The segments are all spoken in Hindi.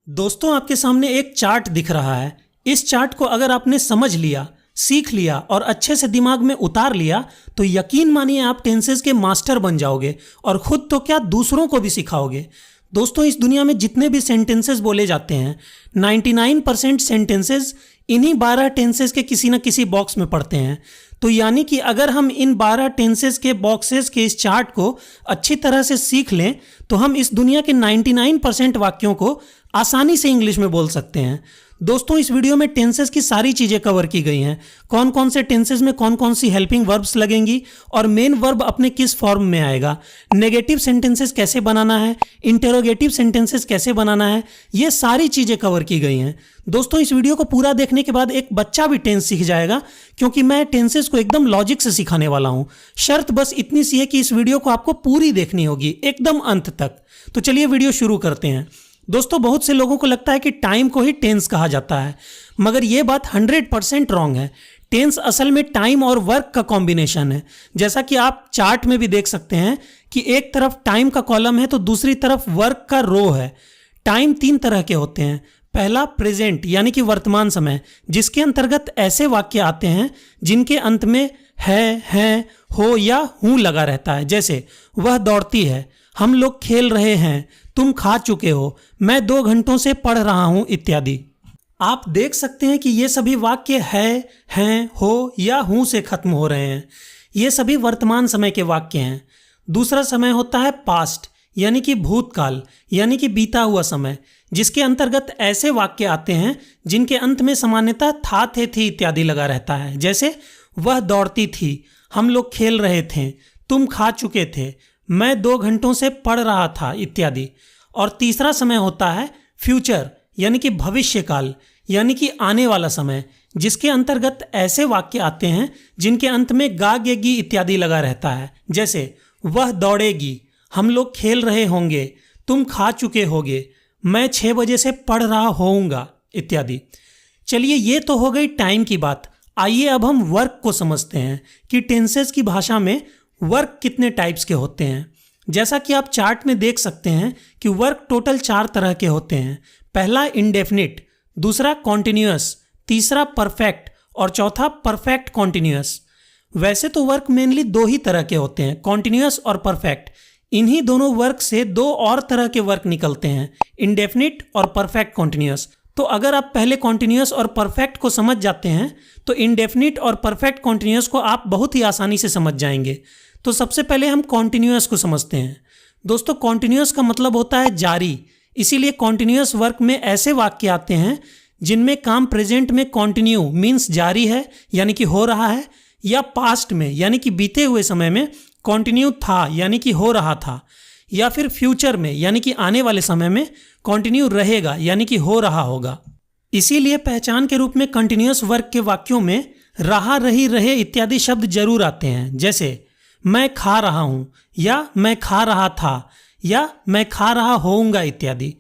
दोस्तों, आपके सामने एक चार्ट दिख रहा है। इस चार्ट को अगर आपने समझ लिया, सीख लिया और अच्छे से दिमाग में उतार लिया तो यकीन मानिए आप टेंसेस के मास्टर बन जाओगे और खुद तो क्या दूसरों को भी सिखाओगे। दोस्तों, इस दुनिया में जितने भी सेंटेंसेस बोले जाते हैं 99% सेंटेंसेस इन्हीं 12 टेंसेस के किसी न किसी बॉक्स में पढ़ते हैं। तो यानी कि अगर हम इन 12 टेंसेस के बॉक्सेस के इस चार्ट को अच्छी तरह से सीख लें तो हम इस दुनिया के 99% वाक्यों को आसानी से इंग्लिश में बोल सकते हैं। दोस्तों, इस वीडियो में टेंसेस की सारी चीज़ें कवर की गई हैं। कौन कौन से टेंसेस में कौन कौन सी हेल्पिंग वर्ब्स लगेंगी और मेन वर्ब अपने किस फॉर्म में आएगा, नेगेटिव सेंटेंसेस कैसे बनाना है, इंटेरोगेटिव सेंटेंसेस कैसे बनाना है, ये सारी चीज़ें कवर की गई हैं। दोस्तों, इस वीडियो को पूरा देखने के बाद एक बच्चा भी टेंस सीख जाएगा, क्योंकि मैं टेंसेस को एकदम लॉजिक से सिखाने वाला हूँ। शर्त बस इतनी सी है कि इस वीडियो को आपको पूरी देखनी होगी, एकदम अंत तक। तो चलिए वीडियो शुरू करते हैं। दोस्तों, बहुत से लोगों को लगता है कि टाइम को ही टेंस कहा जाता है, मगर यह बात 100% रॉन्ग है। टेंस असल में टाइम और वर्क का कॉम्बिनेशन है। जैसा कि आप चार्ट में भी देख सकते हैं कि एक तरफ टाइम का कॉलम है तो दूसरी तरफ वर्क का रो है। टाइम 3 तरह के होते हैं। पहला प्रेजेंट यानी कि वर्तमान समय, जिसके अंतर्गत ऐसे वाक्य आते हैं जिनके अंत में है, हो या हूं लगा रहता है। जैसे वह दौड़ती है, हम लोग खेल रहे हैं, तुम खा चुके हो, मैं 2 घंटों से पढ़ रहा हूं इत्यादि। आप देख सकते हैं कि ये सभी वाक्य है, हैं, हो या हूं से खत्म हो रहे हैं। ये सभी वर्तमान समय के वाक्य हैं। दूसरा समय होता है पास्ट यानी कि भूतकाल यानी कि बीता हुआ समय, जिसके अंतर्गत ऐसे वाक्य आते हैं जिनके अंत में सामान्यतः था, थे, थी इत्यादि लगा रहता है। जैसे वह दौड़ती थी, हम लोग खेल रहे थे, तुम खा चुके थे, मैं 2 घंटों से पढ़ रहा था इत्यादि। और तीसरा समय होता है फ्यूचर यानी कि भविष्यकाल यानी कि आने वाला समय, जिसके अंतर्गत ऐसे वाक्य आते हैं जिनके अंत में गा, गे, गी इत्यादि लगा रहता है। जैसे वह दौड़ेगी, हम लोग खेल रहे होंगे, तुम खा चुके होगे, मैं 6 बजे से पढ़ रहा होऊंगा इत्यादि। चलिए, ये तो हो गई टाइम की बात। आइए अब हम वर्क को समझते हैं कि टेंसेस की भाषा में वर्क कितने टाइप्स के होते हैं। जैसा कि आप चार्ट में देख सकते हैं कि वर्क टोटल 4 तरह के होते हैं। पहला इंडेफिनिट, दूसरा कॉन्टिन्यूअस, तीसरा परफेक्ट और चौथा परफेक्ट कॉन्टिन्यूअस। वैसे तो वर्क मेनली 2 ही तरह के होते हैं, कॉन्टिन्यूअस और परफेक्ट। इन्हीं दोनों वर्क से 2 और तरह के वर्क निकलते हैं, इंडेफिनिट और परफेक्ट कॉन्टिन्यूअस। तो अगर आप पहले कॉन्टिन्यूअस और परफेक्ट को समझ जाते हैं तो इंडेफिनिट और परफेक्ट कॉन्टिन्यूअस को आप बहुत ही आसानी से समझ जाएंगे। तो सबसे पहले हम कॉन्टिन्यूअस को समझते हैं। दोस्तों, कॉन्टिन्यूअस का मतलब होता है जारी। इसीलिए कॉन्टिन्यूअस वर्क में ऐसे वाक्य आते हैं जिनमें काम प्रेजेंट में कॉन्टिन्यू मीन्स जारी है यानी कि हो रहा है, या पास्ट में यानी कि बीते हुए समय में कॉन्टिन्यू था यानी कि हो रहा था, या फिर फ्यूचर में यानी कि आने वाले समय में कॉन्टिन्यू रहेगा यानी कि हो रहा होगा। इसीलिए पहचान के रूप में कंटिन्यूअस वर्क के वाक्यों में रहा, रही, रहे इत्यादि शब्द जरूर आते हैं। जैसे मैं खा रहा हूं, या मैं खा रहा था, या मैं खा रहा होऊंगा इत्यादि।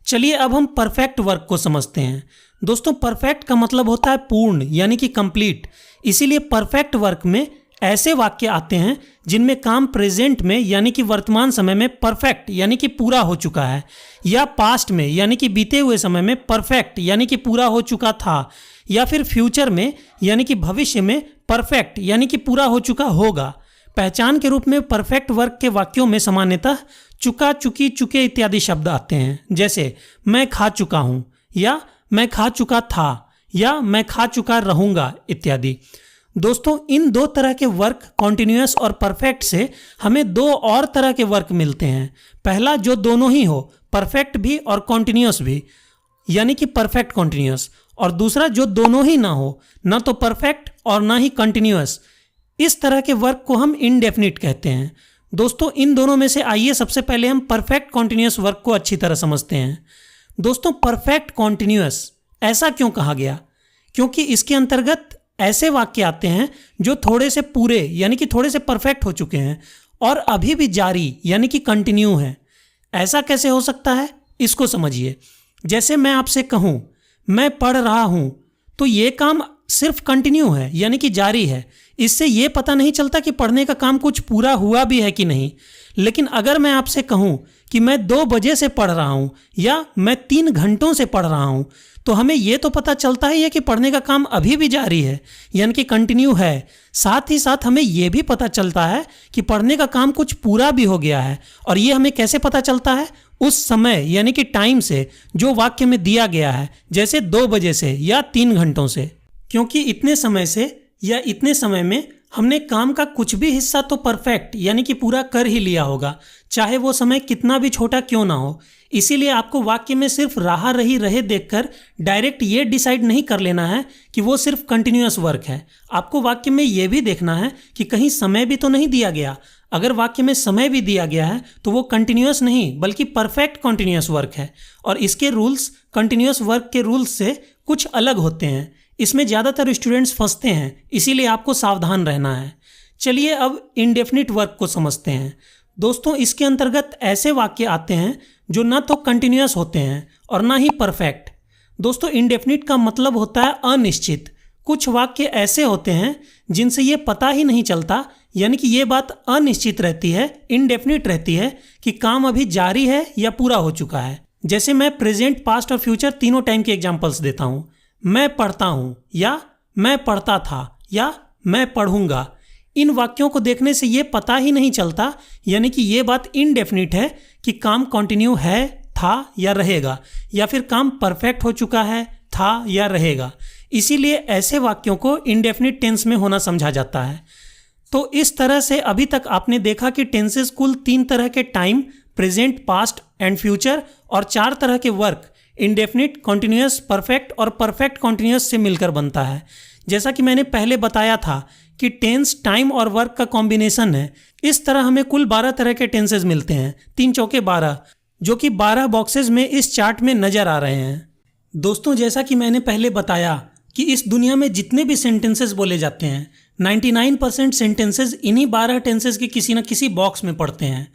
चलिए अब हम परफेक्ट वर्क को समझते हैं। दोस्तों, परफेक्ट का मतलब होता है पूर्ण यानी कि कंप्लीट। इसीलिए परफेक्ट वर्क में ऐसे वाक्य आते हैं जिनमें काम प्रेजेंट में यानी कि वर्तमान समय में परफेक्ट यानी कि पूरा हो चुका है, या पास्ट में यानी कि बीते हुए समय में परफेक्ट यानी कि पूरा हो चुका था, या फिर फ्यूचर में यानी कि भविष्य में परफेक्ट यानी कि पूरा हो चुका होगा। पहचान के रूप में परफेक्ट वर्क के वाक्यों में सामान्यतः चुका, चुकी, चुके इत्यादि शब्द आते हैं। जैसे मैं खा चुका हूं, या मैं खा चुका था, या मैं खा चुका रहूंगा इत्यादि। दोस्तों, इन 2 तरह के वर्क कॉन्टिन्यूअस और परफेक्ट से हमें 2 और तरह के वर्क मिलते हैं। पहला जो दोनों ही हो, परफेक्ट भी और कॉन्टिन्यूअस भी यानी कि परफेक्ट कॉन्टिन्यूअस, और दूसरा जो दोनों ही ना हो, ना तो परफेक्ट और ना ही कंटिन्यूअस। इस तरह के वर्क को हम इंडेफिनिट कहते हैं। दोस्तों, इन दोनों में से आइए सबसे पहले हम परफेक्ट कॉन्टिन्यूअस वर्क को अच्छी तरह समझते हैं। दोस्तों, परफेक्ट कॉन्टिन्यूअस ऐसा क्यों कहा गया? क्योंकि इसके अंतर्गत ऐसे वाक्य आते हैं जो थोड़े से पूरे यानी कि थोड़े से परफेक्ट हो चुके हैं और अभी भी जारी यानी कि कंटिन्यू है। ऐसा कैसे हो सकता है, इसको समझिए। जैसे मैं आपसे कहूं मैं पढ़ रहा हूं, तो ये काम सिर्फ कंटिन्यू है यानी कि जारी है। इससे ये पता नहीं चलता कि पढ़ने का काम कुछ पूरा हुआ भी है कि नहीं। लेकिन अगर मैं आपसे कहूं कि मैं 2 बजे से पढ़ रहा हूँ या मैं 3 घंटों से पढ़ रहा हूँ, तो हमें ये तो पता चलता ही है कि पढ़ने का काम अभी भी जारी है, यानी कि कंटिन्यू है। साथ ही साथ हमें ये भी पता चलता है कि पढ़ने का काम कुछ पूरा भी हो गया है। और ये हमें कैसे पता चलता है? उस समय यानी कि टाइम से जो वाक्य में दिया गया है, जैसे 2 बजे से या 3 घंटों से, क्योंकि इतने समय से या इतने समय में हमने काम का कुछ भी हिस्सा तो परफेक्ट यानी कि पूरा कर ही लिया होगा, चाहे वो समय कितना भी छोटा क्यों ना हो। इसीलिए आपको वाक्य में सिर्फ रहा रही रहे देखकर डायरेक्ट ये डिसाइड नहीं कर लेना है कि वो सिर्फ कंटिन्यूअस वर्क है। आपको वाक्य में ये भी देखना है कि कहीं समय भी तो नहीं दिया गया। अगर वाक्य में समय भी दिया गया है तो वो कंटिन्यूअस नहीं बल्कि परफेक्ट कंटिन्यूअस वर्क है, और इसके रूल्स कंटिन्यूअस वर्क के रूल्स से कुछ अलग होते हैं। इसमें ज़्यादातर स्टूडेंट्स फंसते हैं, इसीलिए आपको सावधान रहना है। चलिए अब इंडेफिनिट वर्क को समझते हैं। दोस्तों, इसके अंतर्गत ऐसे वाक्य आते हैं जो ना तो कंटिन्यूअस होते हैं और ना ही परफेक्ट। दोस्तों, इंडेफिनिट का मतलब होता है अनिश्चित। कुछ वाक्य ऐसे होते हैं जिनसे ये पता ही नहीं चलता, यानी कि ये बात अनिश्चित रहती है, इनडेफिनिट रहती है कि काम अभी जारी है या पूरा हो चुका है। जैसे मैं प्रेजेंट, पास्ट और फ्यूचर तीनों टाइम के एग्जाम्पल्स देता हूँ। मैं पढ़ता हूँ या मैं पढ़ता था या मैं पढ़ूंगा। इन वाक्यों को देखने से ये पता ही नहीं चलता, यानी कि ये बात इनडेफिनिट है कि काम कंटिन्यू है, था या रहेगा, या फिर काम परफेक्ट हो चुका है, था या रहेगा। इसीलिए ऐसे वाक्यों को इंडेफिनिट टेंस में होना समझा जाता है। तो इस तरह से अभी तक आपने देखा कि टेंसेस कुल 3 तरह के time, present, past and future, और 4 तरह के वर्क, इंडेफिनिट, कॉन्टिन्यूअस, परफेक्ट और परफेक्ट कॉन्टिन्यूअस से मिलकर बनता है। जैसा कि मैंने पहले बताया था कि टेंस टाइम और वर्क का कॉम्बिनेशन है। इस तरह हमें कुल 12 तरह के टेंसेस मिलते हैं, 3 चौके 12, जो कि 12 बॉक्सेस में इस चार्ट में नजर आ रहे हैं। दोस्तों, जैसा कि मैंने पहले बताया कि इस दुनिया में जितने भी सेंटेंसेस बोले जाते हैं, 99% सेंटेंसेस इन्हीं 12 टेंसेस के किसी न किसी बॉक्स में पड़ते हैं।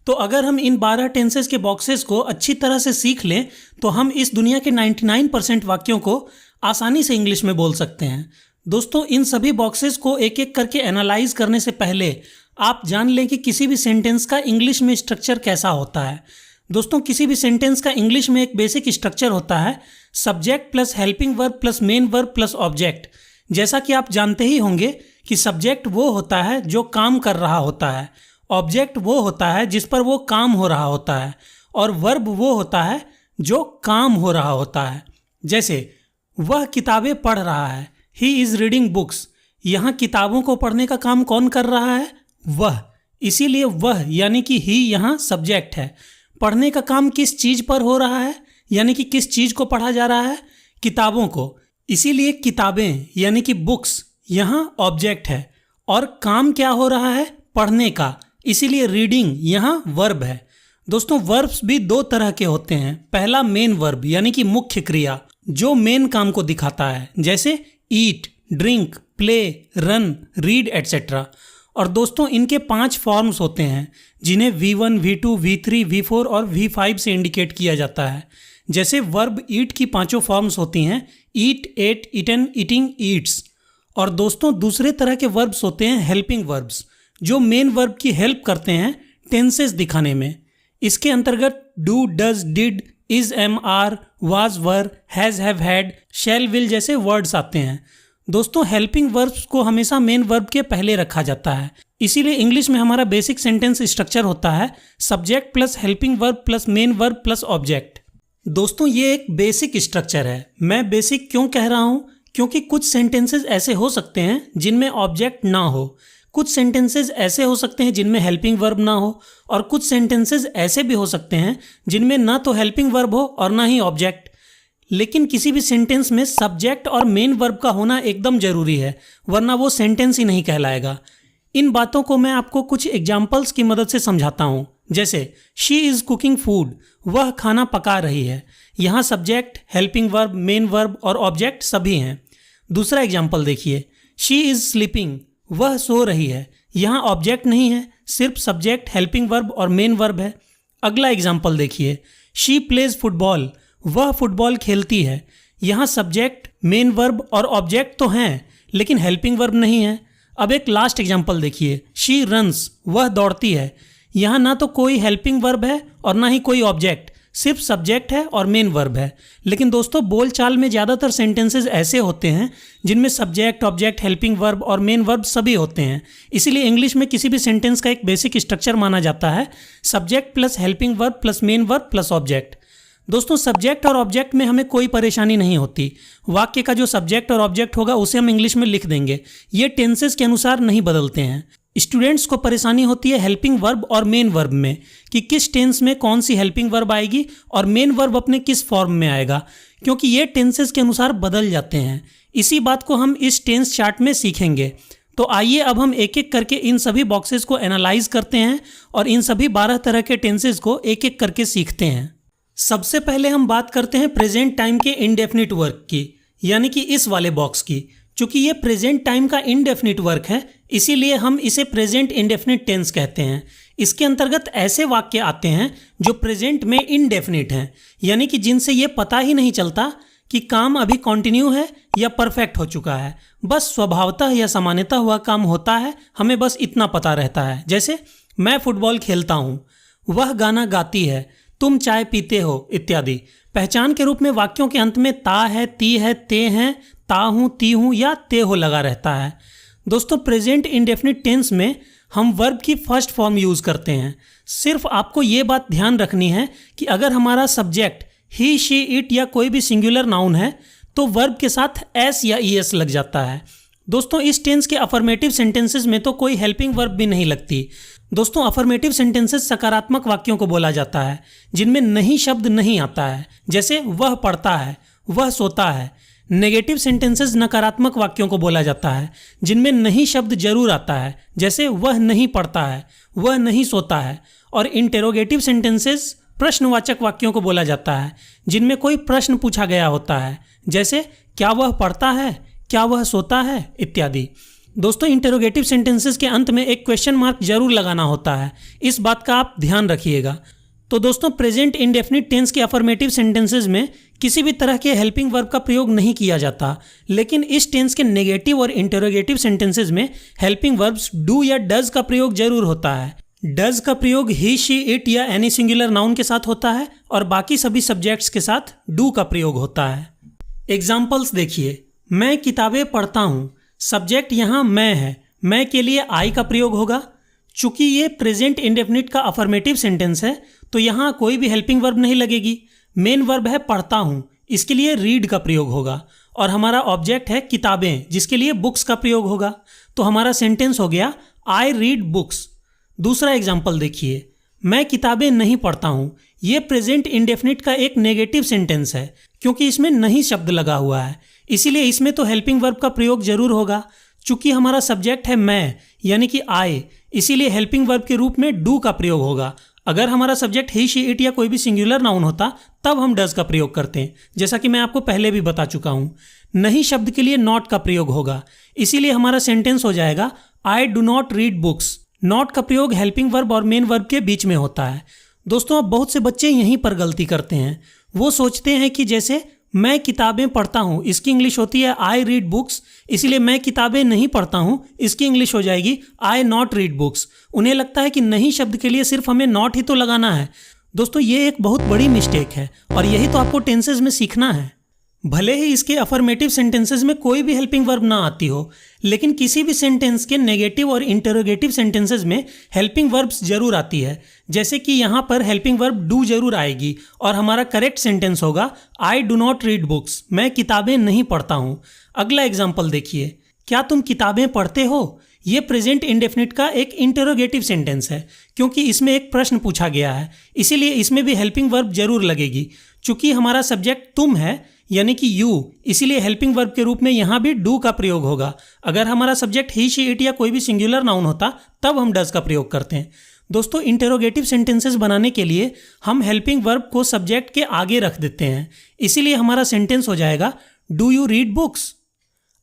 तो अगर हम इन 12 टेंसेस के बॉक्सेस को अच्छी तरह से सीख लें तो हम इस दुनिया के 99% वाक्यों को आसानी से इंग्लिश में बोल सकते हैं। दोस्तों, इन सभी बॉक्सेस को एक एक करके एनालाइज करने से पहले आप जान लें कि किसी भी सेंटेंस का इंग्लिश में स्ट्रक्चर कैसा होता है। दोस्तों, किसी भी सेंटेंस का इंग्लिश में एक बेसिक स्ट्रक्चर होता है, subject plus helping verb plus main verb plus object. जैसा कि आप जानते ही होंगे कि सब्जेक्ट वो होता है जो काम कर रहा होता है, ऑब्जेक्ट वो होता है जिस पर वो काम हो रहा होता है, और वर्ब वो होता है जो काम हो रहा होता है। जैसे वह किताबें पढ़ रहा है, ही इज़ रीडिंग बुक्स। यहाँ किताबों को पढ़ने का काम कौन कर रहा है? वह। इसीलिए वह यानी कि ही यहाँ सब्जेक्ट है। पढ़ने का काम किस चीज़ पर हो रहा है, यानी कि किस चीज़ को पढ़ा जा रहा है? किताबों को। इसीलिए किताबें यानी कि बुक्स यहाँ ऑब्जेक्ट है, और काम क्या हो रहा है? पढ़ने का। इसीलिए रीडिंग यहाँ वर्ब है। दोस्तों, वर्ब्स भी 2 तरह के होते हैं। पहला मेन वर्ब यानी कि मुख्य क्रिया, जो मेन काम को दिखाता है, जैसे eat, drink, play, run, read etcetera. और दोस्तों, इनके 5 फॉर्म्स होते हैं जिन्हें V1, V2, V3, V4 और V5 से इंडिकेट किया जाता है। जैसे वर्ब ईट की 5 फॉर्म्स होती हैं, eat, ate, eaten, eating, eats. और दोस्तों, दूसरे तरह के वर्ब्स होते हैं हेल्पिंग वर्ब्स, जो मेन वर्ब की हेल्प करते हैं टेंसेस दिखाने में। इसके अंतर्गत do, does, did, is, am, are, was, were, has, have, had, shall, will जैसे वर्ड्स आते हैं। दोस्तों, हेल्पिंग वर्ब्स को हमेशा मेन वर्ब के पहले रखा जाता है। इसीलिए इंग्लिश में हमारा बेसिक सेंटेंस स्ट्रक्चर होता है subject plus helping verb plus main verb plus object. दोस्तों, ये एक बेसिक स्ट्रक्चर है। मैं बेसिक क्यों कह रहा हूँ? क्योंकि कुछ सेंटेंसेस ऐसे हो सकते हैं जिनमें ऑब्जेक्ट ना हो, कुछ सेंटेंसेस ऐसे हो सकते हैं जिनमें हेल्पिंग वर्ब ना हो, और कुछ सेंटेंसेस ऐसे भी हो सकते हैं जिनमें ना तो हेल्पिंग वर्ब हो और ना ही ऑब्जेक्ट। लेकिन किसी भी सेंटेंस में सब्जेक्ट और मेन वर्ब का होना एकदम जरूरी है, वरना वो सेंटेंस ही नहीं कहलाएगा। इन बातों को मैं आपको कुछ एग्जाम्पल्स की मदद से समझाता हूँ। जैसे शी इज़ कुकिंग फूड, वह खाना पका रही है। यहाँ subject, helping verb, main verb और ऑब्जेक्ट सभी हैं। दूसरा एग्जाम्पल देखिए, शी इज़ स्लीपिंग, वह सो रही है। यहाँ ऑब्जेक्ट नहीं है, सिर्फ सब्जेक्ट, हेल्पिंग वर्ब और मेन वर्ब है। अगला एग्जाम्पल देखिए, शी प्लेज फुटबॉल, वह फुटबॉल खेलती है। यहाँ सब्जेक्ट, मेन वर्ब और ऑब्जेक्ट तो हैं, लेकिन हेल्पिंग वर्ब नहीं है। अब एक लास्ट एग्जाम्पल देखिए, शी रन्स, वह दौड़ती है। यहाँ ना तो कोई हेल्पिंग वर्ब है और ना ही कोई ऑब्जेक्ट, सिर्फ सब्जेक्ट है और मेन वर्ब है। लेकिन दोस्तों बोलचाल में ज़्यादातर सेंटेंसेस ऐसे होते हैं जिनमें सब्जेक्ट, ऑब्जेक्ट, हेल्पिंग वर्ब और मेन वर्ब सभी होते हैं। इसीलिए इंग्लिश में किसी भी सेंटेंस का एक बेसिक स्ट्रक्चर माना जाता है subject plus helping verb plus main verb plus object. दोस्तों सब्जेक्ट और ऑब्जेक्ट में हमें कोई परेशानी नहीं होती। वाक्य का जो सब्जेक्ट और ऑब्जेक्ट होगा उसे हम इंग्लिश में लिख देंगे। ये टेंसेस के अनुसार नहीं बदलते हैं। स्टूडेंट्स को परेशानी होती है हेल्पिंग वर्ब और मेन वर्ब में कि किस टेंस में कौन सी हेल्पिंग वर्ब आएगी और मेन वर्ब अपने किस फॉर्म में आएगा, क्योंकि ये टेंसेस के अनुसार बदल जाते हैं। इसी बात को हम इस टेंस चार्ट में सीखेंगे। तो आइए अब हम एक एक करके इन सभी बॉक्सेस को एनालाइज करते हैं और इन सभी 12 तरह के टेंसेस को एक एक करके सीखते हैं। सबसे पहले हम बात करते हैं प्रेजेंट टाइम के इनडेफिनिट वर्क की, यानी कि इस वाले बॉक्स की। चूंकि ये प्रेजेंट टाइम का इनडेफिनिट वर्क है इसीलिए हम इसे प्रेजेंट इंडेफिनिट टेंस कहते हैं। इसके अंतर्गत ऐसे वाक्य आते हैं जो प्रेजेंट में इनडेफिनिट हैं, यानी कि जिनसे ये पता ही नहीं चलता कि काम अभी कंटिन्यू है या परफेक्ट हो चुका है। बस स्वभावतः या सामान्यतः हुआ काम होता है, हमें बस इतना पता रहता है। जैसे मैं फुटबॉल खेलता हूँ, वह गाना गाती है, तुम चाय पीते हो इत्यादि। पहचान के रूप में वाक्यों के अंत में ता है, ती है, ते हैं, ता हूँ, ती हूँ या ते हो लगा रहता है। दोस्तों प्रेजेंट इंडेफिनिट टेंस में हम वर्ब की फर्स्ट फॉर्म यूज़ करते हैं। सिर्फ आपको ये बात ध्यान रखनी है कि अगर हमारा सब्जेक्ट ही, शी, इट या कोई भी सिंगुलर नाउन है तो वर्ब के साथ एस या ईएस लग जाता है। दोस्तों इस टेंस के अफर्मेटिव सेंटेंसेस में तो कोई हेल्पिंग वर्ब भी नहीं लगती। दोस्तों अफर्मेटिव सेंटेंसेस सकारात्मक वाक्यों को बोला जाता है जिनमें नहीं शब्द नहीं आता है, जैसे वह पढ़ता है, वह सोता है। नेगेटिव सेंटेंसेस नकारात्मक वाक्यों को बोला जाता है जिनमें नहीं शब्द जरूर आता है, जैसे वह नहीं पढ़ता है, वह नहीं सोता है। और इंटेरोगेटिव सेंटेंसेस प्रश्नवाचक वाक्यों को बोला जाता है जिनमें कोई प्रश्न पूछा गया होता है, जैसे क्या वह पढ़ता है, क्या वह सोता है इत्यादि। दोस्तों इंटेरोगेटिव सेंटेंसेस के अंत में एक क्वेश्चन मार्क जरूर लगाना होता है, इस बात का आप ध्यान रखिएगा। तो दोस्तों प्रेजेंट इंडेफिनिट टेंस के अफर्मेटिव सेंटेंसेस में किसी भी तरह के हेल्पिंग वर्ब का प्रयोग नहीं किया जाता, लेकिन इस टेंस के नेगेटिव और इंटेरोगेटिव सेंटेंसेस में हेल्पिंग वर्ब्स डू या डज का प्रयोग जरूर होता है। डज का प्रयोग ही, शी, इट या एनी सिंगुलर नाउन के साथ होता है और बाकी सभी सब्जेक्ट्स के साथ डू का प्रयोग होता है। एग्जाम्पल्स देखिए, मैं किताबें पढ़ता हूँ, सब्जेक्ट यहाँ मैं है, मैं के लिए आई का प्रयोग होगा। चूंकि ये प्रेजेंट इंडेफिनिट का अफर्मेटिव सेंटेंस है तो यहाँ कोई भी हेल्पिंग वर्ब नहीं लगेगी। मेन वर्ब है पढ़ता हूँ, इसके लिए रीड का प्रयोग होगा। और हमारा ऑब्जेक्ट है किताबें, जिसके लिए बुक्स का प्रयोग होगा। तो हमारा सेंटेंस हो गया आई रीड बुक्स। दूसरा एग्जाम्पल देखिए, मैं किताबें नहीं पढ़ता हूँ। ये प्रेजेंट इंडेफिनिट का एक नेगेटिव सेंटेंस है क्योंकि इसमें नहीं शब्द लगा हुआ है, इसीलिए इसमें तो हेल्पिंग वर्ब का प्रयोग जरूर होगा। चूंकि हमारा सब्जेक्ट है मैं यानी कि आई, इसीलिए हेल्पिंग वर्ब के रूप में डू का प्रयोग होगा। अगर हमारा सब्जेक्ट ही, शी, इट या कोई भी सिंगुलर नाउन होता तब हम डज का प्रयोग करते हैं, जैसा कि मैं आपको पहले भी बता चुका हूँ। नहीं शब्द के लिए नॉट का प्रयोग होगा, इसीलिए हमारा सेंटेंस हो जाएगा I do not read books. Not का प्रयोग हेल्पिंग वर्ब और मेन वर्ब के बीच में होता है। दोस्तों अब बहुत से बच्चे यहीं पर गलती करते हैं। वो सोचते हैं कि जैसे मैं किताबें पढ़ता हूँ, इसकी इंग्लिश होती है आई रीड बुक्स, इसीलिए मैं किताबें नहीं पढ़ता हूँ, इसकी इंग्लिश हो जाएगी आई नॉट रीड बुक्स। उन्हें लगता है कि नहीं शब्द के लिए सिर्फ हमें नॉट ही तो लगाना है। दोस्तों ये एक बहुत बड़ी मिस्टेक है और यही तो आपको टेंसेज में सीखना है। भले ही इसके अफर्मेटिव सेंटेंसेस में कोई भी हेल्पिंग वर्ब ना आती हो, लेकिन किसी भी सेंटेंस के नेगेटिव और इंटरोगेटिव सेंटेंसेस में हेल्पिंग वर्ब्स जरूर आती है। जैसे कि यहाँ पर हेल्पिंग वर्ब डू जरूर आएगी और हमारा करेक्ट सेंटेंस होगा I do not read books, मैं किताबें नहीं पढ़ता हूँ। अगला एग्जाम्पल देखिए, क्या तुम किताबें पढ़ते हो। ये प्रेजेंट इंडेफिनिट का एक इंटरोगेटिव सेंटेंस है क्योंकि इसमें एक प्रश्न पूछा गया है, इसीलिए इसमें भी हेल्पिंग वर्ब जरूर लगेगी। चूंकि हमारा सब्जेक्ट तुम है यानी कि यू, इसीलिए हेल्पिंग वर्ब के रूप में यहाँ भी डू का प्रयोग होगा। अगर हमारा सब्जेक्ट ही, शी, इट या कोई भी सिंगुलर नाउन होता तब हम डज का प्रयोग करते हैं। दोस्तों इंटरोगेटिव सेंटेंसेस बनाने के लिए हम हेल्पिंग वर्ब को सब्जेक्ट के आगे रख देते हैं, इसीलिए हमारा सेंटेंस हो जाएगा डू यू रीड बुक्स।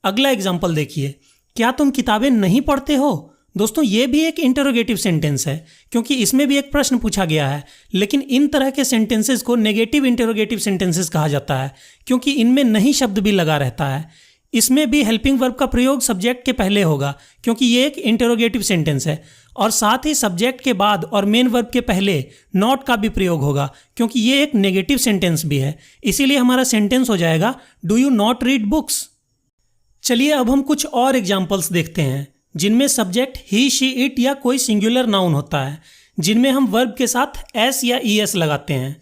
अगला एग्जाम्पल देखिए, क्या तुम किताबें नहीं पढ़ते हो। दोस्तों ये भी एक इंटरोगेटिव सेंटेंस है क्योंकि इसमें भी एक प्रश्न पूछा गया है, लेकिन इन तरह के सेंटेंसेस को नेगेटिव इंटरोगेटिव सेंटेंसेस कहा जाता है क्योंकि इनमें नहीं शब्द भी लगा रहता है। इसमें भी हेल्पिंग वर्ब का प्रयोग सब्जेक्ट के पहले होगा क्योंकि ये एक इंटरोगेटिव सेंटेंस है और साथ ही सब्जेक्ट के बाद और मेन वर्ब के पहले नॉट का भी प्रयोग होगा, क्योंकि ये एक नेगेटिव सेंटेंस भी है। इसीलिए हमारा सेंटेंस हो जाएगा do you not read books. चलिए अब हम कुछ और एग्जाम्पल्स देखते हैं जिनमें सब्जेक्ट ही, शी, इट या कोई सिंगुलर नाउन होता है, जिनमें हम वर्ब के साथ एस या ईएस लगाते हैं।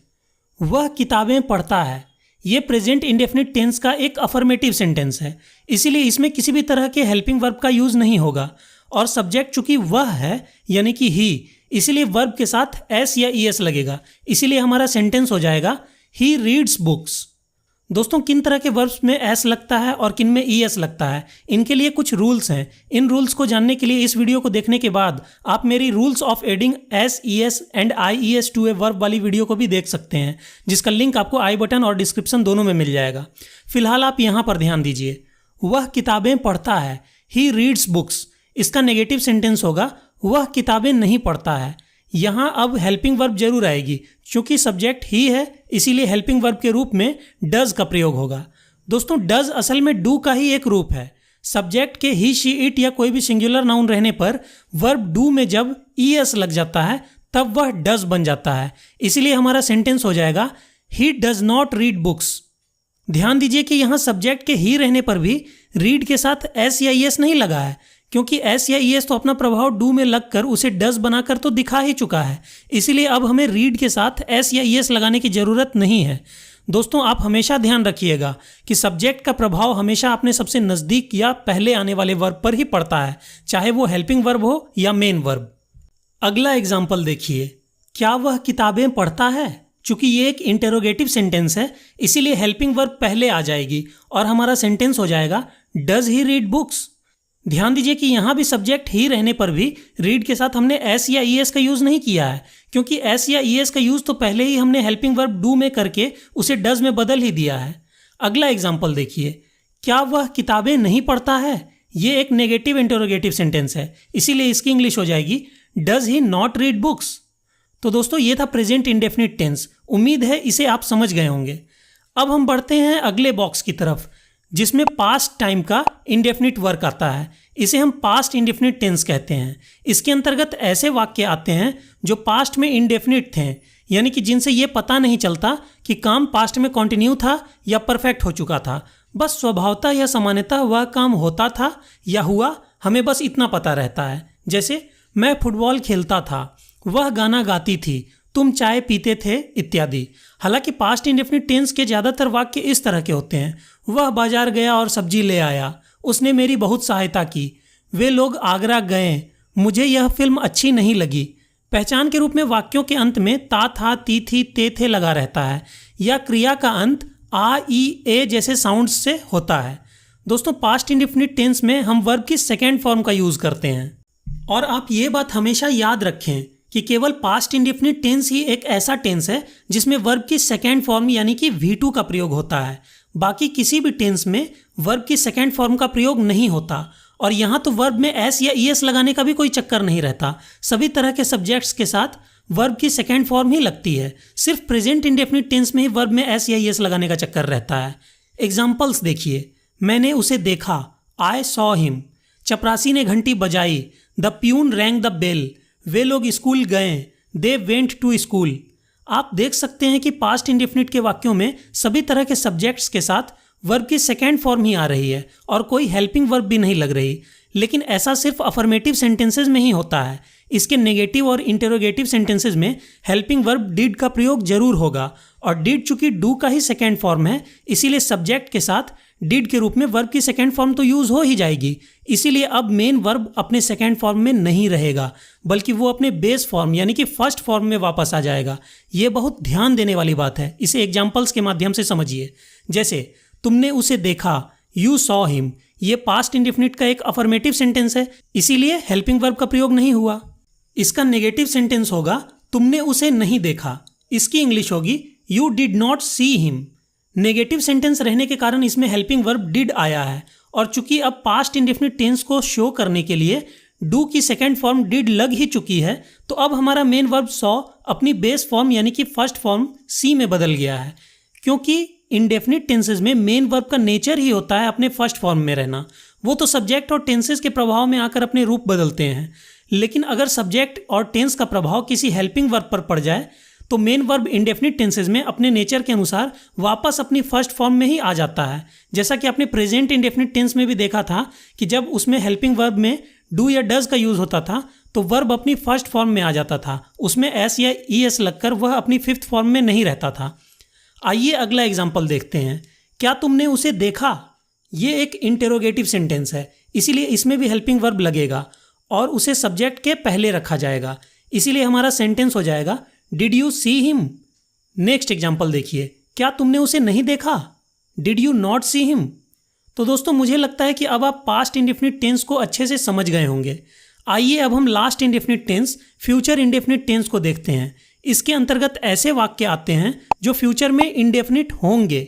वह किताबें पढ़ता है, ये प्रेजेंट इंडेफिनिट टेंस का एक अफर्मेटिव सेंटेंस है, इसीलिए इसमें किसी भी तरह के हेल्पिंग वर्ब का यूज नहीं होगा। और सब्जेक्ट चूंकि वह है यानी कि ही, इसीलिए वर्ब के साथ एस या ईएस लगेगा। इसीलिए हमारा सेंटेंस हो जाएगा ही रीड्स बुक्स। दोस्तों, किन तरह के वर्ब्स में एस लगता है और किन में ईएस लगता है, इनके लिए कुछ रूल्स हैं। इन रूल्स को जानने के लिए इस वीडियो को देखने के बाद आप मेरी rules of adding s, es and ies to a verb वाली वीडियो को भी देख सकते हैं, जिसका लिंक आपको आई बटन और डिस्क्रिप्शन दोनों में मिल जाएगा। फिलहाल आप यहाँ पर ध्यान दीजिए। वह किताबें पढ़ता है, ही रीड्स बुक्स। इसका नेगेटिव सेंटेंस होगा वह किताबें नहीं पढ़ता है। यहाँ अब हेल्पिंग वर्ब जरूर आएगी, क्योंकि सब्जेक्ट ही है, इसीलिए हेल्पिंग वर्ब के रूप में डज का प्रयोग होगा। दोस्तों, डज असल में डू का ही एक रूप है। सब्जेक्ट के ही, शी, इट या कोई भी सिंगुलर नाउन रहने पर वर्ब डू में जब ईएस लग जाता है तब वह डज बन जाता है। इसीलिए हमारा सेंटेंस हो जाएगा he does not read books. ध्यान दीजिए कि यहाँ सब्जेक्ट के ही रहने पर भी रीड के साथ एस या ईएस नहीं लगा है, क्योंकि एस या ईएस तो अपना प्रभाव डू में लगकर उसे डज बनाकर तो दिखा ही चुका है। इसीलिए अब हमें रीड के साथ एस या ईएस लगाने की जरूरत नहीं है। दोस्तों, आप हमेशा ध्यान रखिएगा कि सब्जेक्ट का प्रभाव हमेशा अपने सबसे नज़दीक या पहले आने वाले वर्ब पर ही पड़ता है, चाहे वो हेल्पिंग वर्ब हो या मेन वर्ब। अगला एग्जाम्पल देखिए। क्या वह किताबें पढ़ता है? चूंकि ये एक इंटेरोगेटिव सेंटेंस है, इसीलिए हेल्पिंग वर्ब पहले आ जाएगी और हमारा सेंटेंस हो जाएगा डज ही रीड बुक्स। ध्यान दीजिए कि यहाँ भी सब्जेक्ट ही रहने पर भी रीड के साथ हमने एस या ईएस का यूज़ नहीं किया है, क्योंकि एस या ईएस का यूज़ तो पहले ही हमने हेल्पिंग वर्ब डू में करके उसे डज में बदल ही दिया है। अगला एग्जाम्पल देखिए। क्या वह किताबें नहीं पढ़ता है? ये एक नेगेटिव इंटरोगेटिव सेंटेंस है, इसीलिए इसकी इंग्लिश हो जाएगी does he not read books. तो दोस्तों, ये था प्रेजेंट इंडेफिनिट टेंस। उम्मीद है इसे आप समझ गए होंगे। अब हम बढ़ते हैं अगले बॉक्स की तरफ, जिसमें पास्ट टाइम का इंडेफिनिट वर्क आता है। इसे हम पास्ट इंडेफिनिट टेंस कहते हैं। इसके अंतर्गत ऐसे वाक्य आते हैं जो पास्ट में इंडेफिनिट थे, यानी कि जिनसे ये पता नहीं चलता कि काम पास्ट में कंटिन्यू था या परफेक्ट हो चुका था। बस स्वभावतः या सामान्यतः वह काम होता था या हुआ, हमें बस इतना पता रहता है। जैसे मैं फुटबॉल खेलता था, वह गाना गाती थी, तुम चाय पीते थे, इत्यादि। हालांकि पास्ट इंडेफिनिट टेंस के ज़्यादातर वाक्य इस तरह के होते हैं। वह बाजार गया और सब्जी ले आया, उसने मेरी बहुत सहायता की, वे लोग आगरा गए, मुझे यह फिल्म अच्छी नहीं लगी। पहचान के रूप में वाक्यों के अंत में ता, था, ती, थी, ते, थे लगा रहता है, या क्रिया का अंत आ, ई, ए जैसे साउंड्स से होता है। दोस्तों, पास्ट इंडेफिनिट टेंस में हम वर्ब की सेकेंड फॉर्म का यूज़ करते हैं। और आप ये बात हमेशा याद रखें कि केवल पास्ट इंडेफिनिट टेंस ही एक ऐसा टेंस है जिसमें वर्ब की सेकेंड फॉर्म यानी कि V2 का प्रयोग होता है। बाकी किसी भी टेंस में वर्ब की सेकेंड फॉर्म का प्रयोग नहीं होता। और यहाँ तो वर्ब में एस या ईएस लगाने का भी कोई चक्कर नहीं रहता। सभी तरह के सब्जेक्ट्स के साथ वर्ब की सेकेंड फॉर्म ही लगती है। सिर्फ प्रेजेंट इंडेफिनिट टेंस में ही वर्ब में एस या ईएस लगाने का चक्कर रहता है। एग्जाम्पल्स देखिए। मैंने उसे देखा, आई सॉ हिम। चपरासी ने घंटी बजाई, the peon rang the bell. वे लोग स्कूल गए, दे वेंट टू स्कूल। आप देख सकते हैं कि पास्ट इंडेफिनिट के वाक्यों में सभी तरह के सब्जेक्ट्स के साथ वर्ब की सेकेंड फॉर्म ही आ रही है और कोई हेल्पिंग वर्ब भी नहीं लग रही। लेकिन ऐसा सिर्फ अफर्मेटिव सेंटेंसेज में ही होता है। इसके नेगेटिव और इंटेरोगेटिव सेंटेंसेज में हेल्पिंग वर्ब डिड का प्रयोग जरूर होगा, और डिड चूंकि डू का ही सेकेंड फॉर्म है, इसीलिए सब्जेक्ट के साथ डिड के रूप में वर्ब की सेकेंड फॉर्म तो यूज हो ही जाएगी। इसीलिए अब मेन वर्ब अपने सेकेंड फॉर्म में नहीं रहेगा, बल्कि वो अपने बेस फॉर्म यानी कि फर्स्ट फॉर्म में वापस आ जाएगा। ये बहुत ध्यान देने वाली बात है। इसे एग्जाम्पल्स के माध्यम से समझिए। जैसे तुमने उसे देखा, यू सॉ हिम। ये पास्ट इंडेफिनिट का एक अफर्मेटिव सेंटेंस है, इसीलिए हेल्पिंग वर्ब का प्रयोग नहीं हुआ। इसका नेगेटिव सेंटेंस होगा तुमने उसे नहीं देखा। इसकी इंग्लिश होगी you did not see him. Negative sentence रहने के कारण इसमें हेल्पिंग वर्ब डिड आया है, और चूंकि अब पास्ट इंडेफिनिट टेंस को शो करने के लिए डू की सेकेंड फॉर्म डिड लग ही चुकी है, तो अब हमारा मेन वर्ब सॉ अपनी बेस फॉर्म यानी कि फर्स्ट फॉर्म सी में बदल गया है। क्योंकि इंडेफिनिट टेंसेज में मेन वर्ब का नेचर ही होता है अपने फर्स्ट फॉर्म में रहना। वो तो सब्जेक्ट और टेंसेज के प्रभाव में आकर अपने रूप बदलते हैं। लेकिन अगर सब्जेक्ट और टेंस का प्रभाव किसी हेल्पिंग वर्ब पर पड़ जाए तो मेन वर्ब इंडेफिनिट टेंसेज में अपने नेचर के अनुसार वापस अपनी फर्स्ट फॉर्म में ही आ जाता है। जैसा कि आपने प्रेजेंट इंडेफिनिट टेंस में भी देखा था कि जब उसमें हेल्पिंग वर्ब में डू या डज का यूज होता था तो वर्ब अपनी फर्स्ट फॉर्म में आ जाता था, उसमें एस या ई एस लगकर वह अपनी फिफ्थ फॉर्म में नहीं रहता था। आइए अगला एग्जाम्पल देखते हैं। क्या तुमने उसे देखा? ये एक इंटेरोगेटिव सेंटेंस है, इसीलिए इसमें भी हेल्पिंग वर्ब लगेगा और उसे सब्जेक्ट के पहले रखा जाएगा, इसीलिए हमारा सेंटेंस हो जाएगा did you see him. Next example देखिए, क्या तुमने उसे नहीं देखा? Did you not see him. तो दोस्तों मुझे लगता है कि अब आप पास्ट इंडेफिनिट टेंस को अच्छे से समझ गए होंगे। आइए अब हम last indefinite tense future indefinite tense को देखते हैं। इसके अंतर्गत ऐसे वाक्य आते हैं जो फ्यूचर में इंडेफिनिट होंगे,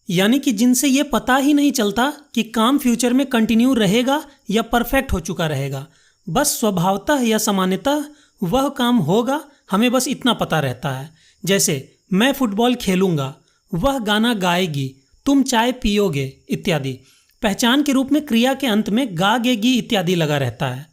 यानी कि जिनसे ये पता ही नहीं चलता कि काम फ्यूचर में कंटिन्यू रहेगा या परफेक्ट हो चुका रहेगा। बस स्वभावतः या सामान्यतः वह काम होगा, हमें बस इतना पता रहता है। जैसे मैं फुटबॉल खेलूंगा, वह गाना गाएगी, तुम चाय पियोगे इत्यादि। पहचान के रूप में क्रिया के अंत में गागेगी इत्यादि लगा रहता है।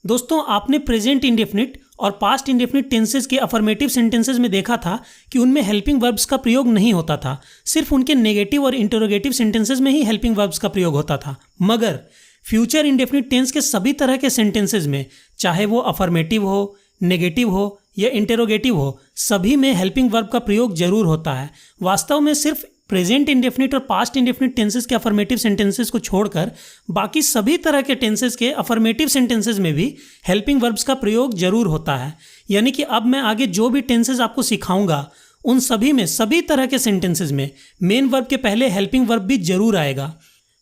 दोस्तों आपने प्रेजेंट इंडेफिनिट और पास्ट इंडेफिनिट टेंसेज के अफर्मेटिव सेंटेंसेज में देखा था कि उनमें हेल्पिंग वर्ब्स का प्रयोग नहीं होता था, सिर्फ उनके नेगेटिव और इंटरोगेटिव सेंटेंसेज में ही हेल्पिंग वर्ब्स का प्रयोग होता था। मगर फ्यूचर इंडेफिनिट टेंस के सभी तरह के सेंटेंसेज में, चाहे वो अफर्मेटिव हो, नेगेटिव हो या इंटेरोगेटिव हो, सभी में हेल्पिंग वर्ब का प्रयोग जरूर होता है। वास्तव में सिर्फ प्रेजेंट इंडेफिनिट और पास्ट इंडेफिनिट टेंसेस के अफर्मेटिव सेंटेंसेस को छोड़कर बाकी सभी तरह के टेंसेस के अफर्मेटिव सेंटेंसेस में भी हेल्पिंग वर्ब्स का प्रयोग जरूर होता है। यानी कि अब मैं आगे जो भी टेंसेस आपको सिखाऊंगा उन सभी में, सभी तरह के सेंटेंसेस में मेन वर्ब के पहले हेल्पिंग वर्ब भी जरूर आएगा।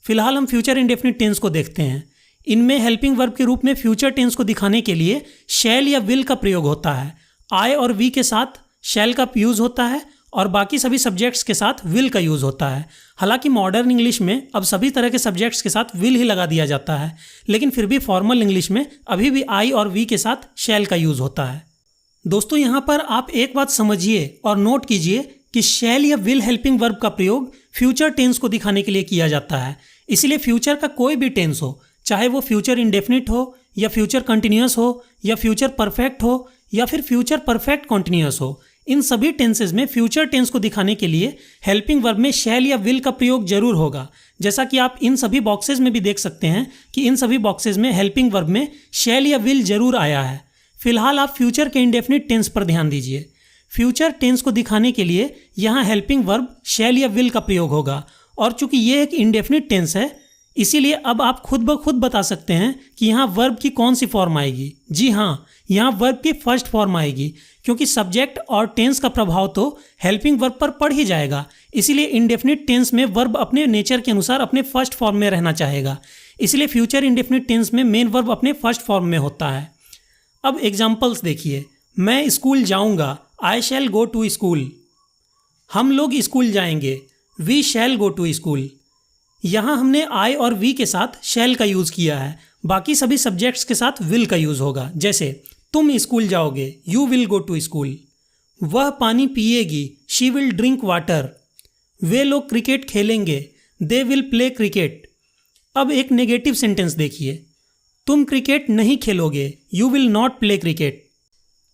फिलहाल हम फ्यूचर इंडेफिनिट टेंस को देखते हैं। इनमें हेल्पिंग वर्ब के रूप में फ्यूचर टेंस को दिखाने के लिए शैल या विल का प्रयोग होता है। आई और वी के साथ शैल का यूज होता है और बाकी सभी सब्जेक्ट्स के साथ विल का यूज होता है। हालांकि मॉडर्न इंग्लिश में अब सभी तरह के सब्जेक्ट्स के साथ विल ही लगा दिया जाता है, लेकिन फिर भी फॉर्मल इंग्लिश में अभी भी आई और वी के साथ शैल का यूज होता है। दोस्तों यहाँ पर आप एक बात समझिए और नोट कीजिए कि शैल या विल हेल्पिंग वर्ब का प्रयोग फ्यूचर टेंस को दिखाने के लिए किया जाता है। इसलिए फ्यूचर का कोई भी टेंस हो, चाहे वो फ्यूचर इंडेफिनिट हो या फ्यूचर कंटिन्यूअस हो या फ्यूचर परफेक्ट हो या फिर फ्यूचर परफेक्ट कंटिन्यूअस हो, इन सभी टेंसेज में फ्यूचर टेंस को दिखाने के लिए हेल्पिंग वर्ब में शैल या विल का प्रयोग जरूर होगा। जैसा कि आप इन सभी बॉक्सेज में भी देख सकते हैं कि इन सभी बॉक्सेज में हेल्पिंग वर्ब में शैल या विल जरूर आया है। फिलहाल आप फ्यूचर के इंडेफिनिट टेंस पर ध्यान दीजिए। फ्यूचर टेंस को दिखाने के लिए यहाँ हेल्पिंग वर्ब शैल या विल का प्रयोग होगा और चूंकि ये एक इंडेफिनिट टेंस है इसीलिए अब आप खुद ब खुद बता सकते हैं कि यहाँ वर्ब की कौन सी फॉर्म आएगी। जी हाँ, यहाँ वर्ब की फर्स्ट फॉर्म आएगी, क्योंकि सब्जेक्ट और टेंस का प्रभाव तो हेल्पिंग वर्ब पर पड़ ही जाएगा। इसीलिए इंडेफिनिट टेंस में वर्ब अपने नेचर के अनुसार अपने फर्स्ट फॉर्म में रहना चाहेगा, इसलिए फ्यूचर इंडेफिनिट टेंस में मेन वर्ब अपने फर्स्ट फॉर्म में होता है। अब एग्जाम्पल्स देखिए। मैं स्कूल जाऊँगा, आई शैल गो टू स्कूल। हम लोग स्कूल जाएंगे, we shall go to school. यहाँ हमने आई और वी के साथ शैल का यूज़ किया है, बाकी सभी सब्जेक्ट्स के साथ विल का यूज़ होगा। जैसे तुम स्कूल जाओगे, you will go to school. वह पानी पिएगी, शी विल ड्रिंक वाटर। वे लोग क्रिकेट खेलेंगे, दे विल प्ले क्रिकेट। अब एक नेगेटिव सेंटेंस देखिए। तुम क्रिकेट नहीं खेलोगे, you will not play cricket.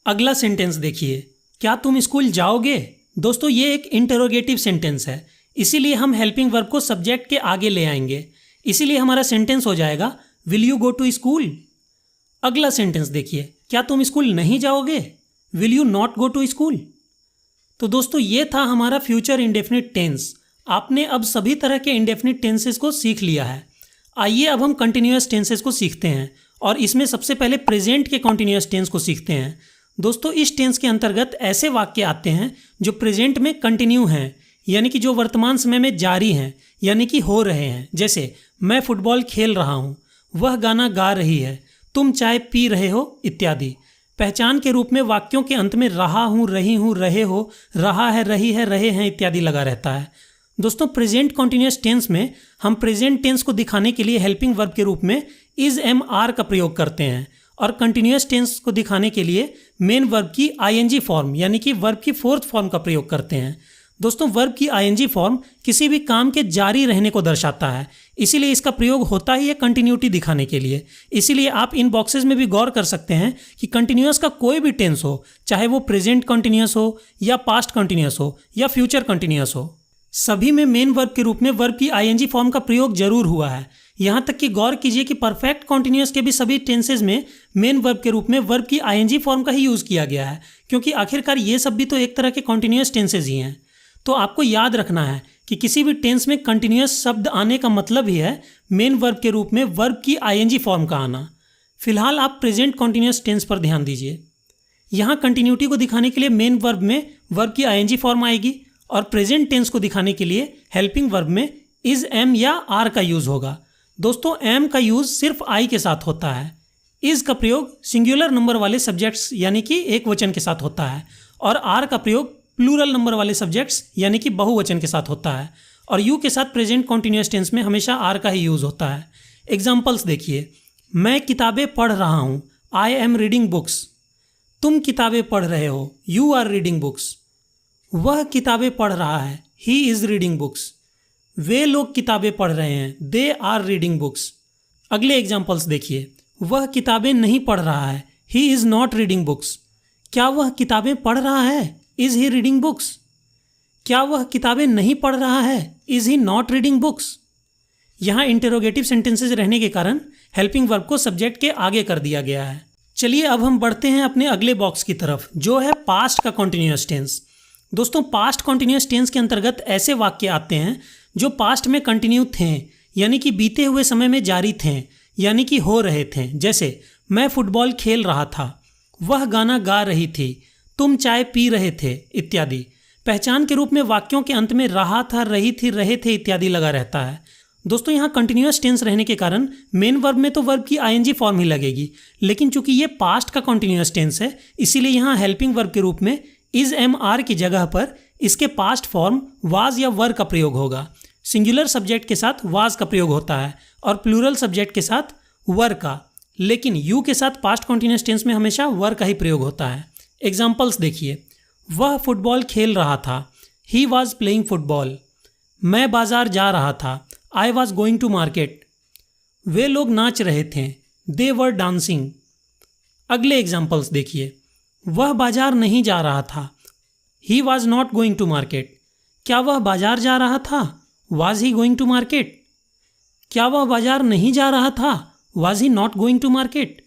अगला सेंटेंस देखिए। क्या तुम स्कूल जाओगे? दोस्तों ये एक इंटरोगेटिव सेंटेंस है, इसीलिए हम हेल्पिंग वर्ब को सब्जेक्ट के आगे ले आएंगे। इसीलिए हमारा सेंटेंस हो जाएगा will you go to school. अगला सेंटेंस देखिए। क्या तुम स्कूल नहीं जाओगे? Will you not go to school. तो दोस्तों ये था हमारा फ्यूचर इंडेफिनिट टेंस। आपने अब सभी तरह के इंडेफिनिट टेंसेस को सीख लिया है। आइए अब हम कंटिन्यूअस टेंसेस को सीखते हैं और इसमें सबसे पहले प्रेजेंट के कंटिन्यूअस टेंस को सीखते हैं। दोस्तों इस टेंस के अंतर्गत ऐसे वाक्य आते हैं जो प्रेजेंट में कंटिन्यू हैं, यानी कि जो वर्तमान समय में जारी हैं, यानी कि हो रहे हैं। जैसे मैं फुटबॉल खेल रहा हूँ, वह गाना गा रही है, तुम चाय पी रहे हो इत्यादि। पहचान के रूप में वाक्यों के अंत में रहा हूँ, रही हूँ, रहे हो, रहा है, रही है, रहे हैं इत्यादि लगा रहता है। दोस्तों प्रेजेंट कॉन्टिन्यूअस टेंस में हम प्रेजेंट टेंस को दिखाने के लिए हेल्पिंग वर्ब के रूप में इज एम आर का प्रयोग करते हैं और कंटिन्यूअस टेंस को दिखाने के लिए मेन वर्ब की आईएनजी फॉर्म यानी कि वर्ब की फोर्थ फॉर्म का प्रयोग करते हैं। दोस्तों वर्ब की आईएनजी फॉर्म किसी भी काम के जारी रहने को दर्शाता है, इसीलिए इसका प्रयोग होता ही है कंटिन्यूटी दिखाने के लिए। इसीलिए आप इन बॉक्सेस में भी गौर कर सकते हैं कि कंटिन्यूअस का कोई भी टेंस हो, चाहे वो प्रेजेंट कंटिन्यूअस हो या पास्ट कंटिन्यूअस हो या फ्यूचर कंटिन्यूअस हो, सभी में मेन वर्ब के रूप में वर्ब की आईएनजी फॉर्म का प्रयोग जरूर हुआ है। यहाँ तक कि गौर कीजिए कि परफेक्ट कॉन्टिन्यूअस के भी सभी टेंसेज में मेन वर्ब के रूप में वर्ब की आईएनजी फॉर्म का ही यूज़ किया गया है, क्योंकि आखिरकार ये सब भी तो एक तरह के कॉन्टिन्यूअस टेंसेज ही हैं। तो आपको याद रखना है कि किसी भी टेंस में कंटिन्यूअस शब्द आने का मतलब ही है मेन वर्ब के रूप में वर्ब की आईएनजी फॉर्म का आना। फिलहाल आप प्रेजेंट कॉन्टिन्यूअस टेंस पर ध्यान दीजिए। यहाँ कंटिन्यूटी को दिखाने के लिए मेन वर्ब में वर्ब की आईएनजी फॉर्म आएगी और प्रेजेंट टेंस को दिखाने के लिए हेल्पिंग वर्ब में इज, एम या आर का यूज़ होगा। दोस्तों एम का यूज़ सिर्फ आई के साथ होता है, इज का प्रयोग सिंगुलर नंबर वाले सब्जेक्ट्स यानी कि एक वचन के साथ होता है, और आर का प्रयोग प्लूरल नंबर वाले सब्जेक्ट्स यानी कि बहुवचन के साथ होता है, और यू के साथ प्रेजेंट कॉन्टिन्यूअस टेंस में हमेशा आर का ही यूज़ होता है। एग्जाम्पल्स देखिए, मैं किताबें पढ़ रहा हूँ, आई एम रीडिंग बुक्स। तुम किताबें पढ़ रहे हो, यू आर रीडिंग बुक्स। वह किताबें पढ़ रहा है, ही इज़ रीडिंग बुक्स। वे लोग किताबें पढ़ रहे हैं, दे आर रीडिंग बुक्स। अगले एग्जाम्पल्स देखिए, वह किताबें नहीं पढ़ रहा है, he is not reading books. क्या वह किताबें पढ़ रहा है, इज़ ही रीडिंग बुक्स। क्या वह किताबें नहीं पढ़ रहा है, is he not reading books. यहाँ इंटेरोगेटिव सेंटेंसेज रहने के कारण हेल्पिंग वर्ब को सब्जेक्ट के आगे कर दिया गया है। चलिए अब हम बढ़ते हैं अपने अगले बॉक्स की तरफ, जो है पास्ट का कॉन्टिन्यूअस टेंस। दोस्तों पास्ट कॉन्टिन्यूअस टेंस के अंतर्गत ऐसे वाक्य आते हैं जो पास्ट में कंटिन्यू थे, यानी कि बीते हुए समय में जारी थे, यानी कि हो रहे थे। जैसे मैं फुटबॉल खेल रहा था, वह गाना गा रही थी, तुम चाय पी रहे थे इत्यादि। पहचान के रूप में वाक्यों के अंत में रहा था, रही थी, रहे थे इत्यादि लगा रहता है। दोस्तों यहाँ कंटिन्यूअस टेंस रहने के कारण मेन वर्ब में तो वर्ब की आईएनजी फॉर्म ही लगेगी, लेकिन चूंकि ये पास्ट का कंटिन्यूअस टेंस है, इसीलिए यहाँ हेल्पिंग वर्ब के रूप में इज, एम, आर की जगह पर इसके पास्ट फॉर्म वाज या वर का प्रयोग होगा। सिंगुलर सब्जेक्ट के साथ वाज का प्रयोग होता है और प्लूरल सब्जेक्ट के साथ वर का, लेकिन यू के साथ पास्ट कॉन्टिन्यूअस टेंस में हमेशा वर का ही प्रयोग होता है। एग्जाम्पल्स देखिए, वह फुटबॉल खेल रहा था, ही वॉज प्लेइंग फुटबॉल। मैं बाजार जा रहा था, I was going to market. वे लोग नाच रहे थे, दे वर डांसिंग। अगले एग्जाम्पल्स देखिए, वह बाजार नहीं जा रहा था, he was not going to market. क्या वह बाजार जा रहा था, was he going to market. क्या वह बाजार नहीं जा रहा था, was he not going to market.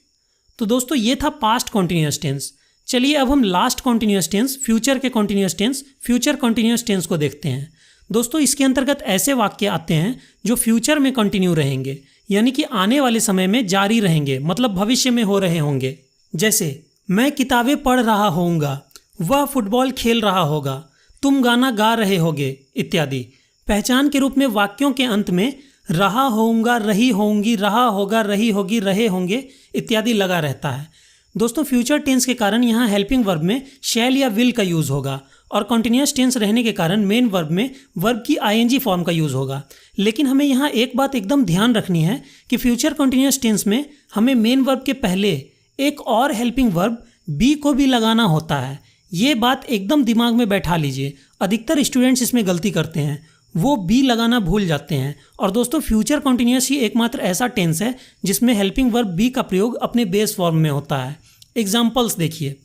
तो दोस्तों ये था पास्ट कॉन्टिन्यूअस टेंस। चलिए अब हम लास्ट कॉन्टिन्यूअस टेंस, फ्यूचर के continuous tense, future continuous tense को देखते हैं। दोस्तों इसके अंतर्गत ऐसे वाक्य आते हैं जो फ्यूचर में कंटिन्यू रहेंगे, यानी कि आने वाले समय में जारी रहेंगे, मतलब भविष्य में हो रहे होंगे। जैसे मैं किताबें पढ़ रहा होऊंगा, वह फुटबॉल खेल रहा होगा, तुम गाना गा रहे होगे इत्यादि। पहचान के रूप में वाक्यों के अंत में रहा होऊंगा, रही होंगी, रहा होगा, रही होगी, रहे होंगे इत्यादि लगा रहता है। दोस्तों फ्यूचर टेंस के कारण यहाँ हेल्पिंग वर्ब में शैल या विल का यूज़ होगा, और कॉन्टिन्यूअस टेंस रहने के कारण मेन वर्ब में वर्ब की आईएनजी फॉर्म का यूज़ होगा। लेकिन हमें यहाँ एक बात एकदम ध्यान रखनी है कि फ्यूचर कॉन्टिन्यूअस टेंस में हमें मेन वर्ब के पहले एक और हेल्पिंग वर्ब बी को भी लगाना होता है। ये बात एकदम दिमाग में बैठा लीजिए। अधिकतर स्टूडेंट्स इसमें गलती करते हैं, वो बी लगाना भूल जाते हैं। और दोस्तों फ्यूचर कॉन्टिन्यूअस ही एकमात्र ऐसा टेंस है जिसमें हेल्पिंग वर्ब बी का प्रयोग अपने बेस फॉर्म में होता है। एग्जाम्पल्स देखिए,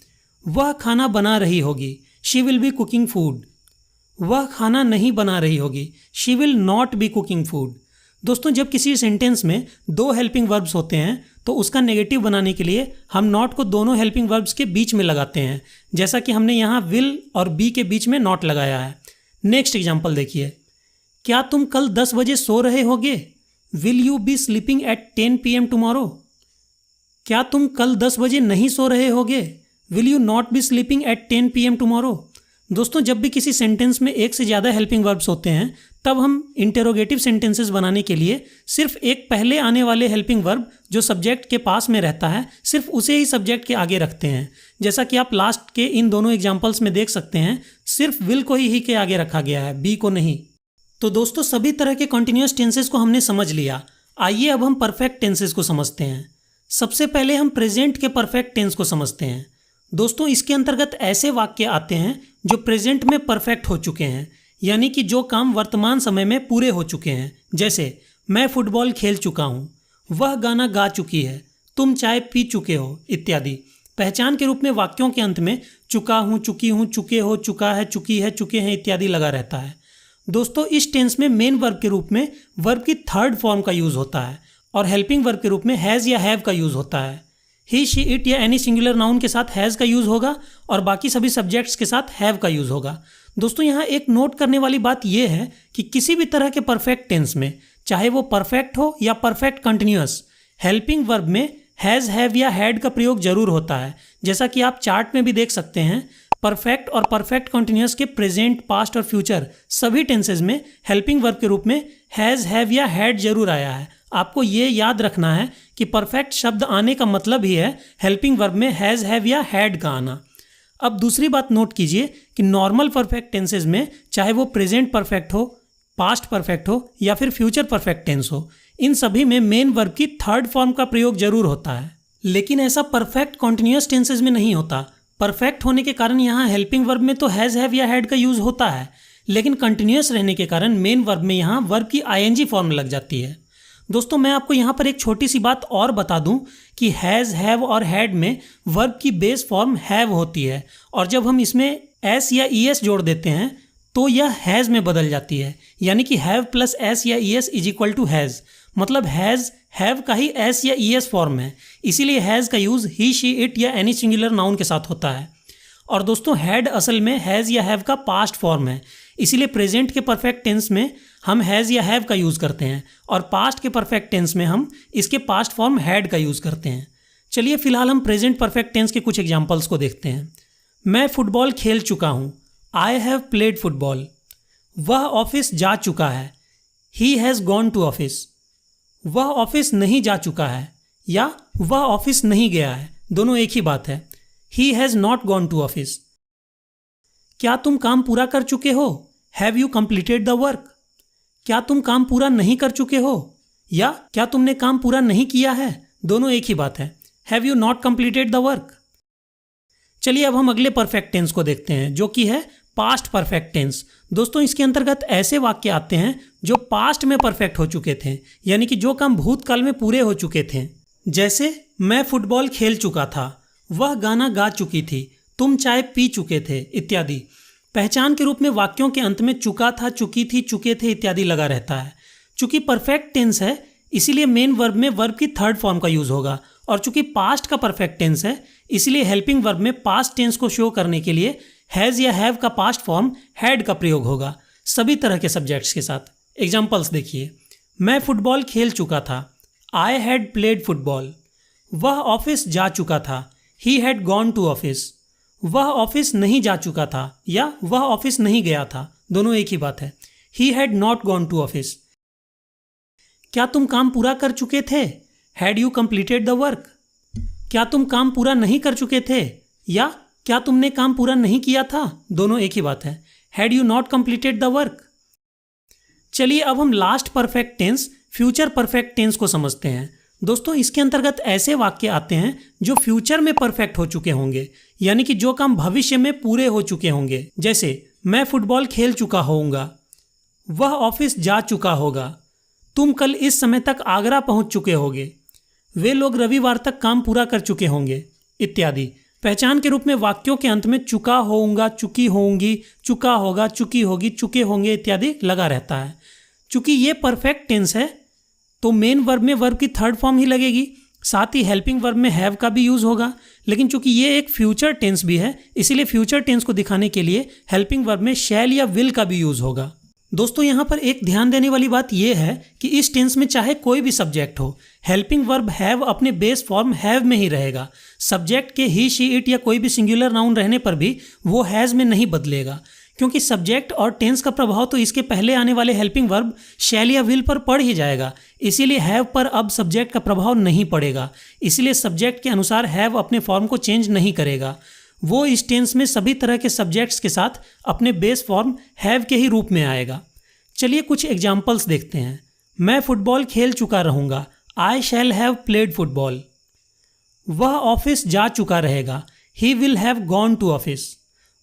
वह खाना बना रही होगी, she will be cooking food. वह खाना नहीं बना रही होगी, she will not be cooking food. दोस्तों जब किसी सेंटेंस में दो हेल्पिंग वर्ब्स होते हैं तो उसका नेगेटिव बनाने के लिए हम नॉट को दोनों हेल्पिंग वर्ब्स के बीच में लगाते हैं, जैसा कि हमने यहाँ विल और बी के बीच में नॉट लगाया है। नेक्स्ट एग्जाम्पल देखिए, क्या तुम कल 10 बजे सो रहे होगे, will you B sleeping at 10 PM tomorrow. क्या तुम कल 10 बजे नहीं सो रहे होगे, will you not be sleeping at 10 PM tomorrow. दोस्तों जब भी किसी सेंटेंस में एक से ज़्यादा हेल्पिंग वर्ब्स होते हैं तब हम इंटेरोगेटिव सेंटेंसेस बनाने के लिए सिर्फ एक पहले आने वाले हेल्पिंग वर्ब जो सब्जेक्ट के पास में रहता है सिर्फ उसे ही सब्जेक्ट के आगे रखते हैं। जैसा कि आप लास्ट के इन दोनों एग्जाम्पल्स में देख सकते हैं, सिर्फ विल को ही के आगे रखा गया है, बी को नहीं। तो दोस्तों सभी तरह के कॉन्टिन्यूअस टेंसेस को हमने समझ लिया। आइए अब हम परफेक्ट टेंसेस को समझते हैं। सबसे पहले हम प्रेजेंट के परफेक्ट टेंस को समझते हैं। दोस्तों इसके अंतर्गत ऐसे वाक्य आते हैं जो प्रेजेंट में परफेक्ट हो चुके हैं, यानी कि जो काम वर्तमान समय में पूरे हो चुके हैं। जैसे मैं फुटबॉल खेल चुका हूँ, वह गाना गा चुकी है, तुम चाय पी चुके हो इत्यादि। पहचान के रूप में वाक्यों के अंत में चुका हूँ, चुकी हूँ, चुके हो, चुका है, चुकी है, चुके हैं इत्यादि लगा रहता है। दोस्तों इस टेंस में मेन वर्ब के रूप में वर्ब की थर्ड फॉर्म का यूज होता है और हेल्पिंग वर्ब के रूप में हैज़ या हैव का यूज होता है। ही, शी, इट या एनी सिंगुलर नाउन के साथ हैज़ का यूज होगा और बाकी सभी सब्जेक्ट्स के साथ हैव का यूज होगा। दोस्तों यहाँ एक नोट करने वाली बात यह है कि किसी भी तरह के परफेक्ट टेंस में, चाहे वो परफेक्ट हो या परफेक्ट कंटिन्यूअस, हेल्पिंग वर्ब में हैज़, हैव या हैड का प्रयोग जरूर होता है। जैसा कि आप चार्ट में भी देख सकते हैं, परफेक्ट और परफेक्ट कंटिन्यूअस के प्रेजेंट, पास्ट और फ्यूचर सभी टेंसेज में हेल्पिंग वर्ब के रूप में हैज़, हैव या हैड जरूर आया है। आपको ये याद रखना है कि परफेक्ट शब्द आने का मतलब ही है हेल्पिंग वर्ब में हैज़, हैव या हैड का आना। अब दूसरी बात नोट कीजिए कि नॉर्मल परफेक्ट टेंसेज में, चाहे वो प्रेजेंट परफेक्ट हो, पास्ट परफेक्ट हो या फिर फ्यूचर परफेक्ट टेंस हो, इन सभी में मेन वर्ब की थर्ड फॉर्म का प्रयोग जरूर होता है। लेकिन ऐसा परफेक्ट कॉन्टिन्यूअस टेंसेज में नहीं होता। परफेक्ट होने के कारण यहाँ हेल्पिंग वर्ब में तो हैज़, हैव या हैड का यूज होता है, लेकिन कंटिन्यूअस रहने के कारण मेन वर्ब में यहाँ वर्ब की आईएनजी फॉर्म लग जाती है। दोस्तों मैं आपको यहाँ पर एक छोटी सी बात और बता दूं कि हैज़, हैव और हैड में वर्ब की बेस फॉर्म हैव होती है और जब हम इसमें एस या ईएस जोड़ देते हैं तो यह हैज़ में बदल जाती है, यानी कि हैव प्लस एस या es is equal to has. मतलब हैज़, हैव का ही एस या ईएस फॉर्म है, इसीलिए हैज़ का यूज़ ही, शी, इट या एनी सिंगुलर नाउन के साथ होता है। और दोस्तों हैड असल में हैज़ या हैव का पास्ट फॉर्म है, इसीलिए प्रेजेंट के परफेक्ट टेंस में हम हैज़ या हैव का यूज़ करते हैं और पास्ट के परफेक्ट टेंस में हम इसके पास्ट फॉर्म हैड का यूज़ करते हैं। चलिए फिलहाल हम प्रेजेंट परफेक्ट टेंस के कुछ एग्जांपल्स को देखते हैं। मैं फुटबॉल खेल चुका हूँ, आई हैव प्लेड फुटबॉल। वह ऑफिस जा चुका है, he has gone to office. वह ऑफिस नहीं जा चुका है या वह ऑफिस नहीं गया है, दोनों एक ही बात है। He has not gone to office. क्या तुम काम पूरा कर चुके हो, have you completed the work. क्या तुम काम पूरा नहीं कर चुके हो या क्या तुमने काम पूरा नहीं किया है, दोनों एक ही बात है। Have you not completed the work. चलिए अब हम अगले परफेक्ट टेंस को देखते हैं जो कि है पास्ट परफेक्ट टेंस। दोस्तों इसके अंतर्गत ऐसे वाक्य आते हैं जो पास्ट में परफेक्ट हो चुके थे, यानी कि जो काम भूतकाल में पूरे हो चुके थे। जैसे मैं फुटबॉल खेल चुका था, वह गाना गा चुकी थी, तुम चाय पी चुके थे इत्यादि। पहचान के रूप में वाक्यों के अंत में चुका था, चुकी थी, चुके थे इत्यादि लगा रहता है। चूंकि परफेक्ट टेंस है इसीलिए मेन वर्ब में वर्ब की थर्ड फॉर्म का यूज होगा और चूंकि पास्ट का परफेक्ट टेंस है इसलिए हेल्पिंग वर्ब में पास्ट टेंस को शो करने के लिए हैज़ या हैव का पास्ट फॉर्म हैड का प्रयोग होगा सभी तरह के सब्जेक्ट्स के साथ। एग्जाम्पल्स देखिए। मैं फुटबॉल खेल चुका था, आई हैड प्लेड फुटबॉल। वह ऑफिस जा चुका था, he had gone to office. वह ऑफिस नहीं जा चुका था या वह ऑफिस नहीं गया था, दोनों एक ही बात है। He had not gone to office. क्या तुम काम पूरा कर चुके थे, had you completed the work. क्या तुम काम पूरा नहीं कर चुके थे या क्या तुमने काम पूरा नहीं किया था, दोनों एक ही बात है। Had you not completed the work. चलिए अब हम last perfect tense future perfect tense को समझते हैं। दोस्तों इसके अंतर्गत ऐसे वाक्य आते हैं जो फ्यूचर में परफेक्ट हो चुके होंगे, यानी कि जो काम भविष्य में पूरे हो चुके होंगे। जैसे मैं फुटबॉल खेल चुका होऊंगा, वह ऑफिस जा चुका होगा, तुम कल इस समय तक आगरा पहुंच चुके होगे, वे लोग रविवार तक काम पूरा कर चुके होंगे इत्यादि। पहचान के रूप में वाक्यों के अंत में चुका होऊंगा, चुकी होंगी, चुका होगा, चुकी होगी, चुके होंगे इत्यादि लगा रहता है। चूंकि ये परफेक्ट टेंस है तो मेन वर्ब में वर्ब की थर्ड फॉर्म ही लगेगी, साथ ही हेल्पिंग वर्ब में हैव का भी यूज होगा। लेकिन चूंकि ये एक फ्यूचर टेंस भी है इसीलिए फ्यूचर टेंस को दिखाने के लिए हेल्पिंग वर्ब में शैल या विल का भी यूज होगा। दोस्तों यहाँ पर एक ध्यान देने वाली बात यह है कि इस टेंस में चाहे कोई भी सब्जेक्ट हो, हेल्पिंग वर्ब हैव अपने बेस फॉर्म हैव में ही रहेगा। सब्जेक्ट के ही, शी, इट या कोई भी सिंगुलर नाउन रहने पर भी वो हैज़ में नहीं बदलेगा, क्योंकि सब्जेक्ट और टेंस का प्रभाव तो इसके पहले आने वाले हेल्पिंग वर्ब शैल या विल पर पड़ ही जाएगा। इसीलिए हैव पर अब सब्जेक्ट का प्रभाव नहीं पड़ेगा, इसलिए सब्जेक्ट के अनुसार हैव अपने फॉर्म को चेंज नहीं करेगा। वो इस टेंस में सभी तरह के सब्जेक्ट्स के साथ अपने बेस फॉर्म हैव के ही रूप में आएगा। चलिए कुछ एग्जाम्पल्स देखते हैं। मैं फुटबॉल खेल चुका रहूँगा, I shall have played football. वह ऑफिस जा चुका रहेगा, he will have gone to office.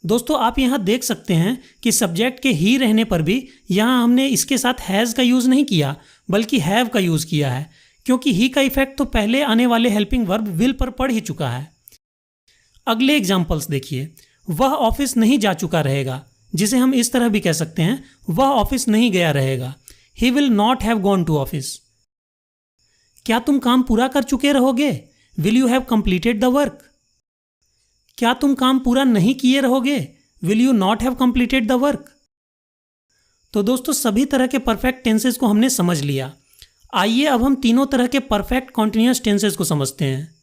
दोस्तों आप यहाँ देख सकते हैं कि सब्जेक्ट के ही रहने पर भी यहाँ हमने इसके साथ हैज़ का यूज़ नहीं किया बल्कि हैव का यूज़ किया है, क्योंकि ही का इफेक्ट तो पहले आने वाले हेल्पिंग वर्ब विल पर पड़ ही चुका है। अगले एग्जाम्पल्स देखिए। वह ऑफिस नहीं जा चुका रहेगा, जिसे हम इस तरह भी कह सकते हैं वह ऑफिस नहीं गया रहेगा। He will not have gone to office. क्या तुम काम पूरा कर चुके रहोगे? Will you have completed the work. क्या तुम काम पूरा नहीं किए रहोगे? Will you not have completed the work. तो दोस्तों सभी तरह के परफेक्ट टेंसेस को हमने समझ लिया। आइए अब हम तीनों तरह के परफेक्ट कॉन्टिन्यूअस टेंसेस को समझते हैं।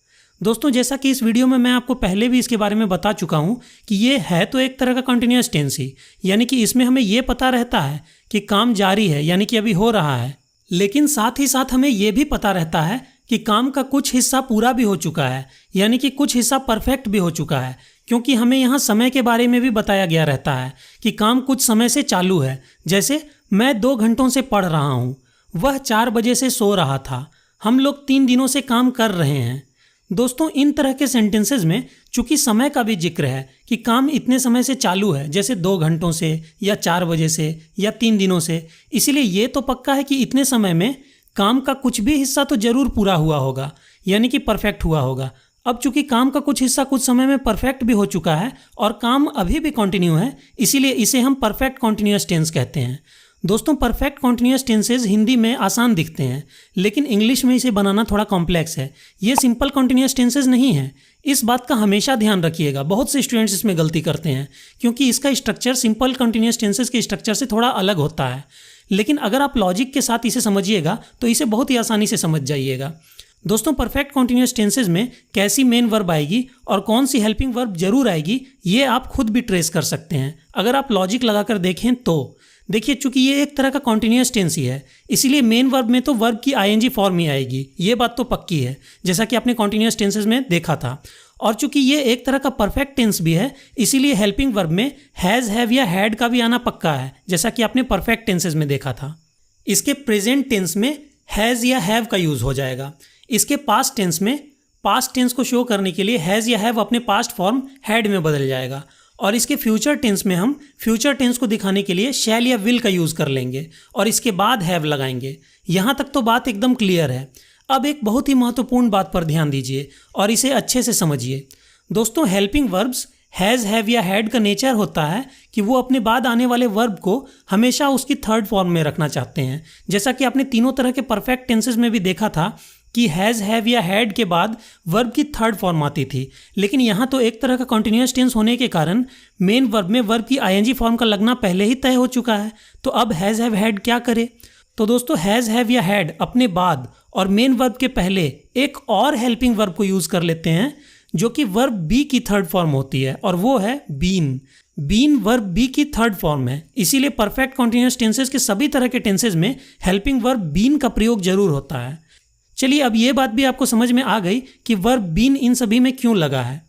दोस्तों जैसा कि इस वीडियो में मैं आपको पहले भी इसके बारे में बता चुका हूं कि ये है तो एक तरह का कॉन्टिन्यूअस टेंस ही, यानी कि इसमें हमें ये पता रहता है कि काम जारी है, यानी कि अभी हो रहा है, लेकिन साथ ही साथ हमें ये भी पता रहता है कि काम का कुछ हिस्सा पूरा भी हो चुका है, यानी कि कुछ हिस्सा परफेक्ट भी हो चुका है, क्योंकि हमें यहाँ समय के बारे में भी बताया गया रहता है कि काम कुछ समय से चालू है। जैसे मैं 2 घंटों से पढ़ रहा हूँ, वह 4 बजे से सो रहा था, हम लोग 3 दिनों से काम कर रहे हैं। दोस्तों इन तरह के सेंटेंसेस में चूंकि समय का भी जिक्र है कि काम इतने समय से चालू है, जैसे 2 घंटों से या 4 बजे से या 3 दिनों से, इसीलिए ये तो पक्का है कि इतने समय में काम का कुछ भी हिस्सा तो जरूर पूरा हुआ होगा, यानी कि परफेक्ट हुआ होगा। अब चूंकि काम का कुछ हिस्सा कुछ समय में परफेक्ट भी हो चुका है और काम अभी भी कंटिन्यू है, इसीलिए इसे हम परफेक्ट कॉन्टिन्यूअस टेंस कहते हैं। दोस्तों परफेक्ट कॉन्टिन्यूअस टेंसेज हिंदी में आसान दिखते हैं, लेकिन इंग्लिश में इसे बनाना थोड़ा कॉम्प्लेक्स है। ये सिंपल कॉन्टिन्यूअस टेंसेज नहीं है, इस बात का हमेशा ध्यान रखिएगा। बहुत से स्टूडेंट्स इसमें गलती करते हैं क्योंकि इसका स्ट्रक्चर सिंपल कॉन्टिन्यूअस टेंसेज के स्ट्रक्चर से थोड़ा अलग होता है, लेकिन अगर आप लॉजिक के साथ इसे समझिएगा तो इसे बहुत ही आसानी से समझ जाइएगा। दोस्तों परफेक्ट कॉन्टिन्यूअस टेंसेज में कैसी मेन वर्ब आएगी और कौन सी हेल्पिंग वर्ब जरूर आएगी, ये आप खुद भी ट्रेस कर सकते हैं अगर आप लॉजिक लगाकर देखें तो। देखिए चूंकि ये एक तरह का कॉन्टिन्यूअस टेंस ही है, इसीलिए मेन वर्ब में तो वर्ब की आईएनजी फॉर्म ही आएगी, ये बात तो पक्की है, जैसा कि आपने कॉन्टिन्यूअस टेंसेज में देखा था। और चूंकि ये एक तरह का परफेक्ट टेंस भी है, इसीलिए हेल्पिंग वर्ब में हैज़, हैव या हैड का भी आना पक्का है, जैसा कि आपने परफेक्ट टेंसेज में देखा था। इसके प्रेजेंट टेंस में हैज़ या हैव का यूज़ हो जाएगा। इसके पास्ट टेंस में पास्ट टेंस को शो करने के लिए हैज़ या हैव अपने पास्ट फॉर्म हैड में बदल जाएगा। और इसके फ्यूचर टेंस में हम फ्यूचर टेंस को दिखाने के लिए शैल या विल का यूज़ कर लेंगे और इसके बाद हैव लगाएंगे। यहाँ तक तो बात एकदम क्लियर है। अब एक बहुत ही महत्वपूर्ण बात पर ध्यान दीजिए और इसे अच्छे से समझिए। दोस्तों हेल्पिंग वर्ब्स हैज़, हैव या हैड का नेचर होता है कि वो अपने बाद आने वाले वर्ब को हमेशा उसकी थर्ड फॉर्म में रखना चाहते हैं, जैसा कि आपने तीनों तरह के परफेक्ट टेंसेज में भी देखा था कि हैज़, हैव या हैड के बाद वर्ब की थर्ड फॉर्म आती थी। लेकिन यहाँ तो एक तरह का कॉन्टिन्यूअस टेंस होने के कारण मेन वर्ब में वर्ब की आईएनजी फॉर्म का लगना पहले ही तय हो चुका है, तो अब हैज़, हैव, हैड क्या करे? तो दोस्तों हैज़, हैव या हैड अपने बाद और मेन वर्ब के पहले एक और हेल्पिंग वर्ब को यूज़ कर लेते हैं जो कि वर्ब बी की थर्ड फॉर्म होती है, और वो है बीन। बीन वर्ब बी की थर्ड फॉर्म है, इसीलिए परफेक्ट कॉन्टिन्यूअस टेंसेज के सभी तरह के टेंसेज में हेल्पिंग वर्ब बीन का प्रयोग जरूर होता है। चलिए अब ये बात भी आपको समझ में आ गई कि वर्ब बीन इन सभी में क्यों लगा है।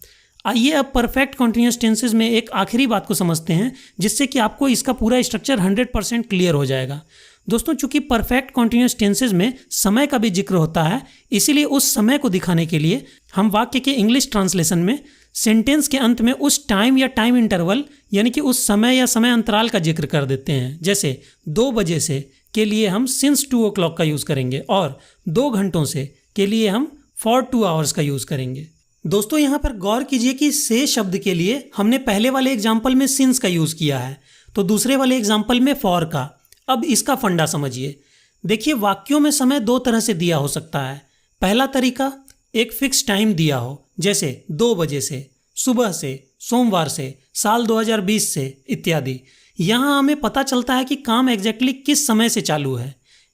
आइए अब परफेक्ट कॉन्टिन्यूअस टेंसेज में एक आखिरी बात को समझते हैं, जिससे कि आपको इसका पूरा स्ट्रक्चर 100% क्लियर हो जाएगा। दोस्तों चूंकि परफेक्ट कॉन्टिन्यूअस टेंसेज में समय का भी जिक्र होता है, इसीलिए उस समय को दिखाने के लिए हम वाक्य के इंग्लिश ट्रांसलेशन में सेंटेंस के अंत में उस टाइम या टाइम इंटरवल यानी कि उस समय या समय अंतराल का जिक्र कर देते हैं। जैसे 2 बजे से के लिए हम सिंस 2 o'clock का यूज़ करेंगे और 2 घंटों से के लिए हम फॉर 2 hours का यूज़ करेंगे। दोस्तों यहाँ पर गौर कीजिए कि से शब्द के लिए हमने पहले वाले एग्जाम्पल में सिंस का यूज़ किया है, तो दूसरे वाले एग्जाम्पल में फॉर का। अब इसका फंडा समझिए। देखिए वाक्यों में समय 2 तरह से दिया हो सकता है। पहला तरीका एक फिक्स टाइम दिया हो, जैसे 2 बजे से, सुबह से, सोमवार से, साल 2020 से इत्यादि। यहाँ हमें पता चलता है कि काम एग्जैक्टली किस समय से चालू है।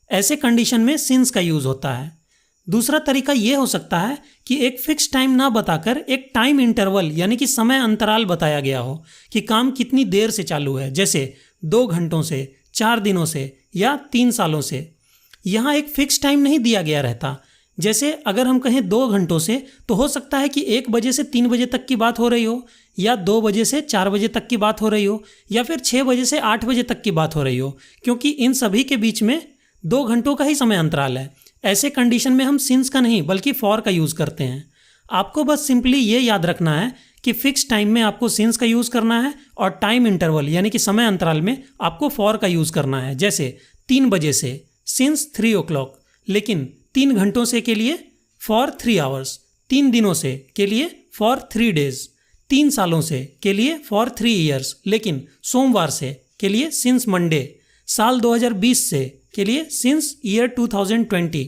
ऐसे कंडीशन में सिंस का यूज़ होता है। दूसरा तरीका ये हो सकता है कि एक फिक्स टाइम ना बताकर एक टाइम इंटरवल यानी कि समय अंतराल बताया गया हो कि काम कितनी देर से चालू है, जैसे 2 घंटों से, 4 दिनों से या 3 सालों से। यहाँ एक फिक्स टाइम नहीं दिया गया रहता। जैसे अगर हम कहें 2 घंटों से, तो हो सकता है कि 1 बजे से 3 बजे तक की बात हो रही हो, या 2 बजे से 4 बजे तक की बात हो रही हो, या फिर 6 बजे से 8 बजे तक की बात हो रही हो, क्योंकि इन सभी के बीच में 2 घंटों का ही समय अंतराल है। ऐसे कंडीशन में हम सिंस का नहीं बल्कि फॉर का यूज़ करते हैं। आपको बस सिंपली ये याद रखना है कि फिक्स टाइम में आपको सिंस का यूज़ करना है और टाइम इंटरवल यानी कि समय अंतराल में आपको फॉर का यूज़ करना है। जैसे 3 बजे से सिंस 3 o'clock, लेकिन 3 घंटों से के लिए फॉर 3 hours, 3 दिनों से के लिए फॉर 3 days, 3 सालों से के लिए फॉर 3 years, लेकिन सोमवार से के लिए सिंस मंडे, साल 2020 से के लिए सिंस ईयर 2020।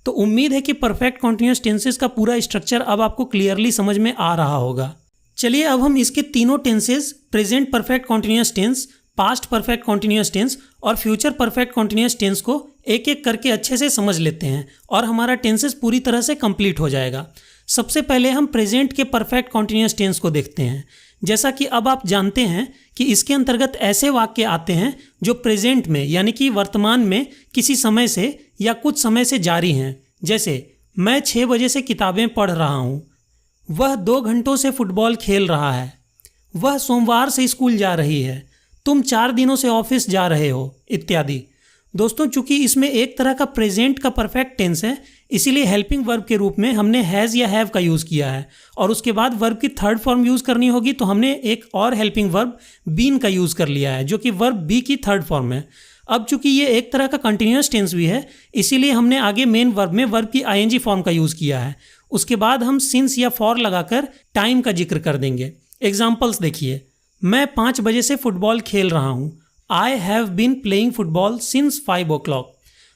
तो उम्मीद है कि परफेक्ट कॉन्टिन्यूअस टेंसेस का पूरा स्ट्रक्चर अब आपको क्लियरली समझ में आ रहा होगा। चलिए अब हम इसके तीनों tenses, present perfect continuous tense, past perfect continuous tense और फ्यूचर परफेक्ट कॉन्टिन्यूअस टेंस को एक एक करके अच्छे से समझ लेते हैं और हमारा टेंसेस पूरी तरह से कंप्लीट हो जाएगा। सबसे पहले हम प्रेजेंट के परफेक्ट कॉन्टिन्यूअस टेंस को देखते हैं। जैसा कि अब आप जानते हैं कि इसके अंतर्गत ऐसे वाक्य आते हैं जो प्रेजेंट में यानी कि वर्तमान में किसी समय से या कुछ समय से जारी हैं। जैसे मैं 6 बजे से किताबें पढ़ रहा हूँ, वह 2 घंटों से फुटबॉल खेल रहा है, वह सोमवार से स्कूल जा रही है, तुम 4 दिनों से ऑफिस जा रहे हो, इत्यादि। दोस्तों, चूंकि इसमें एक तरह का प्रेजेंट का परफेक्ट टेंस है, इसीलिए हेल्पिंग वर्ब के रूप में हमने हैज़ या हैव का यूज़ किया है और उसके बाद वर्ब की थर्ड फॉर्म यूज़ करनी होगी तो हमने एक और हेल्पिंग वर्ब बीन का यूज़ कर लिया है जो कि वर्ब बी की थर्ड फॉर्म है। अब चूंकि ये एक तरह का कंटिन्यूअस टेंस भी है, इसीलिए हमने आगे मेन वर्ब में वर्ब की आईएनजी फॉर्म का यूज़ किया है। उसके बाद हम सिंस या फॉर लगाकर टाइम का जिक्र कर देंगे। एग्जाम्पल्स देखिए, मैं 5 बजे से फुटबॉल खेल रहा हूँ, I have been playing football since 5 o'clock।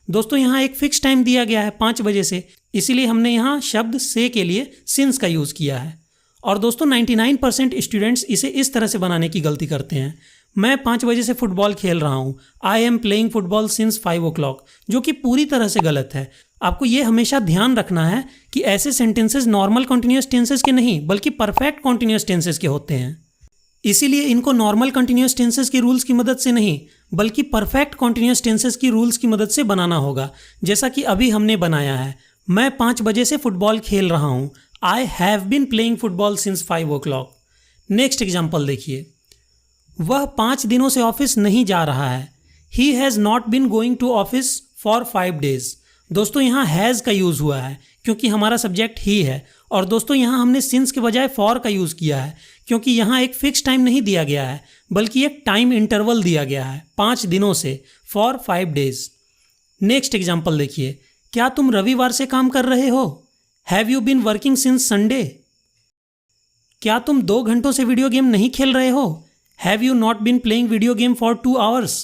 दोस्तों, यहाँ एक फिक्स टाइम दिया गया है 5 बजे से, इसीलिए हमने यहाँ शब्द से के लिए सिंस का यूज़ किया है। और दोस्तों 99% स्टूडेंट्स इसे इस तरह से बनाने की गलती करते हैं, मैं 5 बजे से फुटबॉल खेल रहा हूँ, I am playing football since 5 o'clock, जो कि पूरी तरह से गलत है। आपको ये हमेशा ध्यान रखना है कि ऐसे सेंटेंसेस नॉर्मल कॉन्टिन्यूअस टेंसेस के नहीं बल्कि परफेक्ट कॉन्टिन्यूअस टेंसेस के होते हैं। इसीलिए इनको नॉर्मल कॉन्टिन्यूअस टेंसेस की रूल्स की मदद से नहीं बल्कि परफेक्ट कॉन्टिन्यूअस टेंसेस की रूल्स की मदद से बनाना होगा, जैसा कि अभी हमने बनाया है। मैं 5 बजे से फुटबॉल खेल रहा हूँ, I have been playing football since 5 o'clock। Next example देखिए, वह 5 दिनों से ऑफिस नहीं जा रहा है, he has not been going to office for 5 days। दोस्तों, यहाँ हैज़ का यूज़ हुआ है क्योंकि हमारा सब्जेक्ट ही है, और दोस्तों यहाँ हमने सिंस के बजाय फॉर का यूज़ किया है क्योंकि यहाँ एक फिक्स टाइम नहीं दिया गया है बल्कि एक टाइम इंटरवल दिया गया है 5 दिनों से, फॉर 5 days। नेक्स्ट एग्जाम्पल देखिए, क्या तुम रविवार से काम कर रहे हो, have you been working since Sunday. क्या तुम 2 घंटों से वीडियो गेम नहीं खेल रहे हो, have you not been playing video game for 2 hours।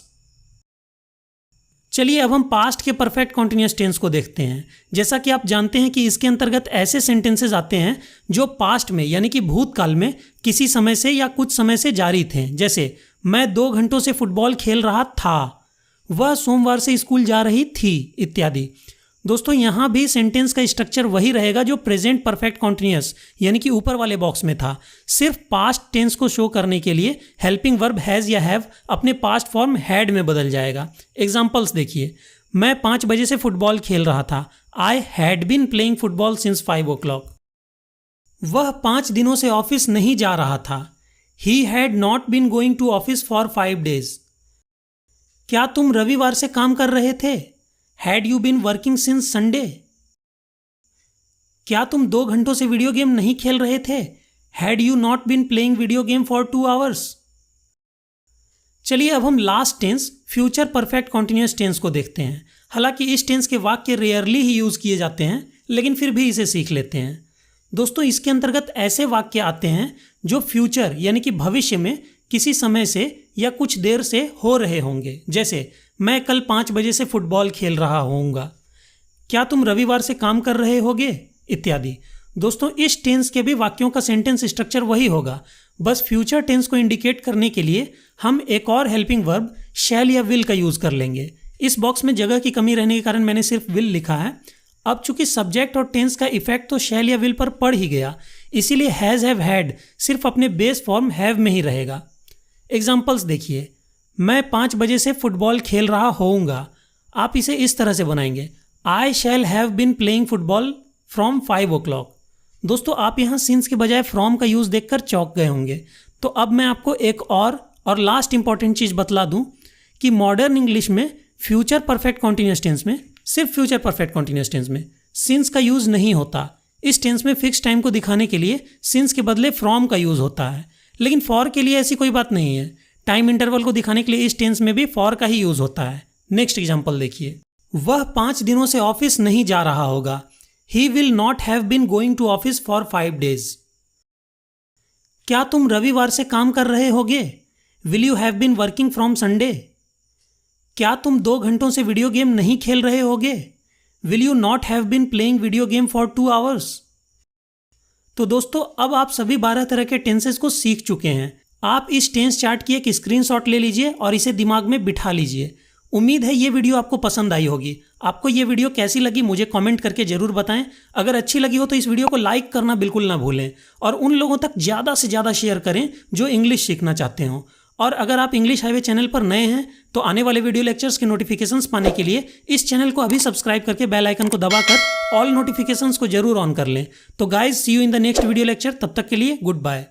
चलिए अब हम पास्ट के परफेक्ट कॉन्टिन्यूअस टेंस को देखते हैं। जैसा कि आप जानते हैं कि इसके अंतर्गत ऐसे सेंटेंसेस आते हैं जो पास्ट में यानी कि भूतकाल में किसी समय से या कुछ समय से जारी थे। जैसे मैं 2 घंटों से फुटबॉल खेल रहा था, वह सोमवार से स्कूल जा रही थी, इत्यादि। दोस्तों, यहाँ भी सेंटेंस का स्ट्रक्चर वही रहेगा जो प्रेजेंट परफेक्ट कॉन्टिन्यूअस यानी कि ऊपर वाले बॉक्स में था। सिर्फ पास्ट टेंस को शो करने के लिए हेल्पिंग वर्ब हैज़ या हैव अपने पास्ट फॉर्म हैड में बदल जाएगा। एग्जाम्पल्स देखिए, मैं 5 बजे से फुटबॉल खेल रहा था, I had been playing football since 5 o'clock। वह 5 दिनों से ऑफिस नहीं जा रहा था, he had not been going to office for 5 days। क्या तुम रविवार से काम कर रहे थे, had you been working since Sunday. क्या तुम 2 घंटों से वीडियो गेम नहीं खेल रहे थे, had you not been playing video game for 2 hours। चलिए अब हम last tense future perfect continuous tense को देखते हैं। हालांकि इस टेंस के वाक्य रेयरली ही यूज किए जाते हैं, लेकिन फिर भी इसे सीख लेते हैं। दोस्तों, इसके अंतर्गत ऐसे वाक्य आते हैं जो फ्यूचर यानी कि भविष्य में किसी समय से या कुछ देर से हो रहे होंगे। जैसे मैं कल 5 बजे से फुटबॉल खेल रहा होऊंगा, क्या तुम रविवार से काम कर रहे होगे, इत्यादि। दोस्तों, इस टेंस के भी वाक्यों का सेंटेंस स्ट्रक्चर वही होगा, बस फ्यूचर टेंस को इंडिकेट करने के लिए हम एक और हेल्पिंग वर्ब शैल या विल का यूज़ कर लेंगे। इस बॉक्स में जगह की कमी रहने के कारण मैंने सिर्फ विल लिखा है। अब चूंकि सब्जेक्ट और टेंस का इफेक्ट तो शैल या विल पर पड़ ही गया, इसीलिए हैज़ हैव हैड सिर्फ अपने बेस फॉर्म हैव में ही रहेगा। एग्जाम्पल्स देखिए, मैं 5 बजे से फुटबॉल खेल रहा होऊंगा। आप इसे इस तरह से बनाएंगे, I shall have been playing football from 5 o'clock। दोस्तों, आप यहाँ सिंस के बजाय फ्रॉम का यूज़ देखकर चौंक गए होंगे। तो अब मैं आपको एक और लास्ट इंपॉर्टेंट चीज़ बतला दूं कि मॉडर्न इंग्लिश में फ्यूचर परफेक्ट कॉन्टिन्यूअस टेंस में, सिर्फ फ्यूचर परफेक्ट कॉन्टिन्यूअस टेंस में सिंस का यूज़ नहीं होता। इस टेंस में फिक्स टाइम को दिखाने के लिए सिंस के बदले फ्रॉम का यूज होता है, लेकिन फॉर के लिए ऐसी कोई बात नहीं है। टाइम इंटरवल को दिखाने के लिए इस टेंस में भी फॉर का ही यूज होता है। नेक्स्ट एग्जाम्पल देखिए, वह 5 दिनों से ऑफिस नहीं जा रहा होगा। He will not have been going to office for 5 days। क्या तुम रविवार से काम कर रहे होगे? Will you have been working from Sunday. क्या तुम 2 घंटों से वीडियो गेम नहीं खेल रहे होगे? Will you not have been playing video game for 2 hours। तो दोस्तों, अब आप सभी 12 तरह के टेंसेस को सीख चुके हैं। आप इस टेंस चार्ट की एक स्क्रीनशॉट ले लीजिए और इसे दिमाग में बिठा लीजिए। उम्मीद है ये वीडियो आपको पसंद आई होगी। आपको ये वीडियो कैसी लगी मुझे कमेंट करके जरूर बताएं। अगर अच्छी लगी हो तो इस वीडियो को लाइक करना बिल्कुल ना भूलें और उन लोगों तक ज़्यादा से ज़्यादा शेयर करें जो इंग्लिश सीखना चाहते हो। और अगर आप इंग्लिश हाईवे चैनल पर नए हैं तो आने वाले वीडियो लेक्चर्स के नोटिफिकेशंस पाने के लिए इस चैनल को अभी सब्सक्राइब करके बेल आइकन को दबाकर ऑल नोटिफिकेशंस को जरूर ऑन कर लें। तो guys, see you in the next video lecture. तब तक के लिए गुड बाय।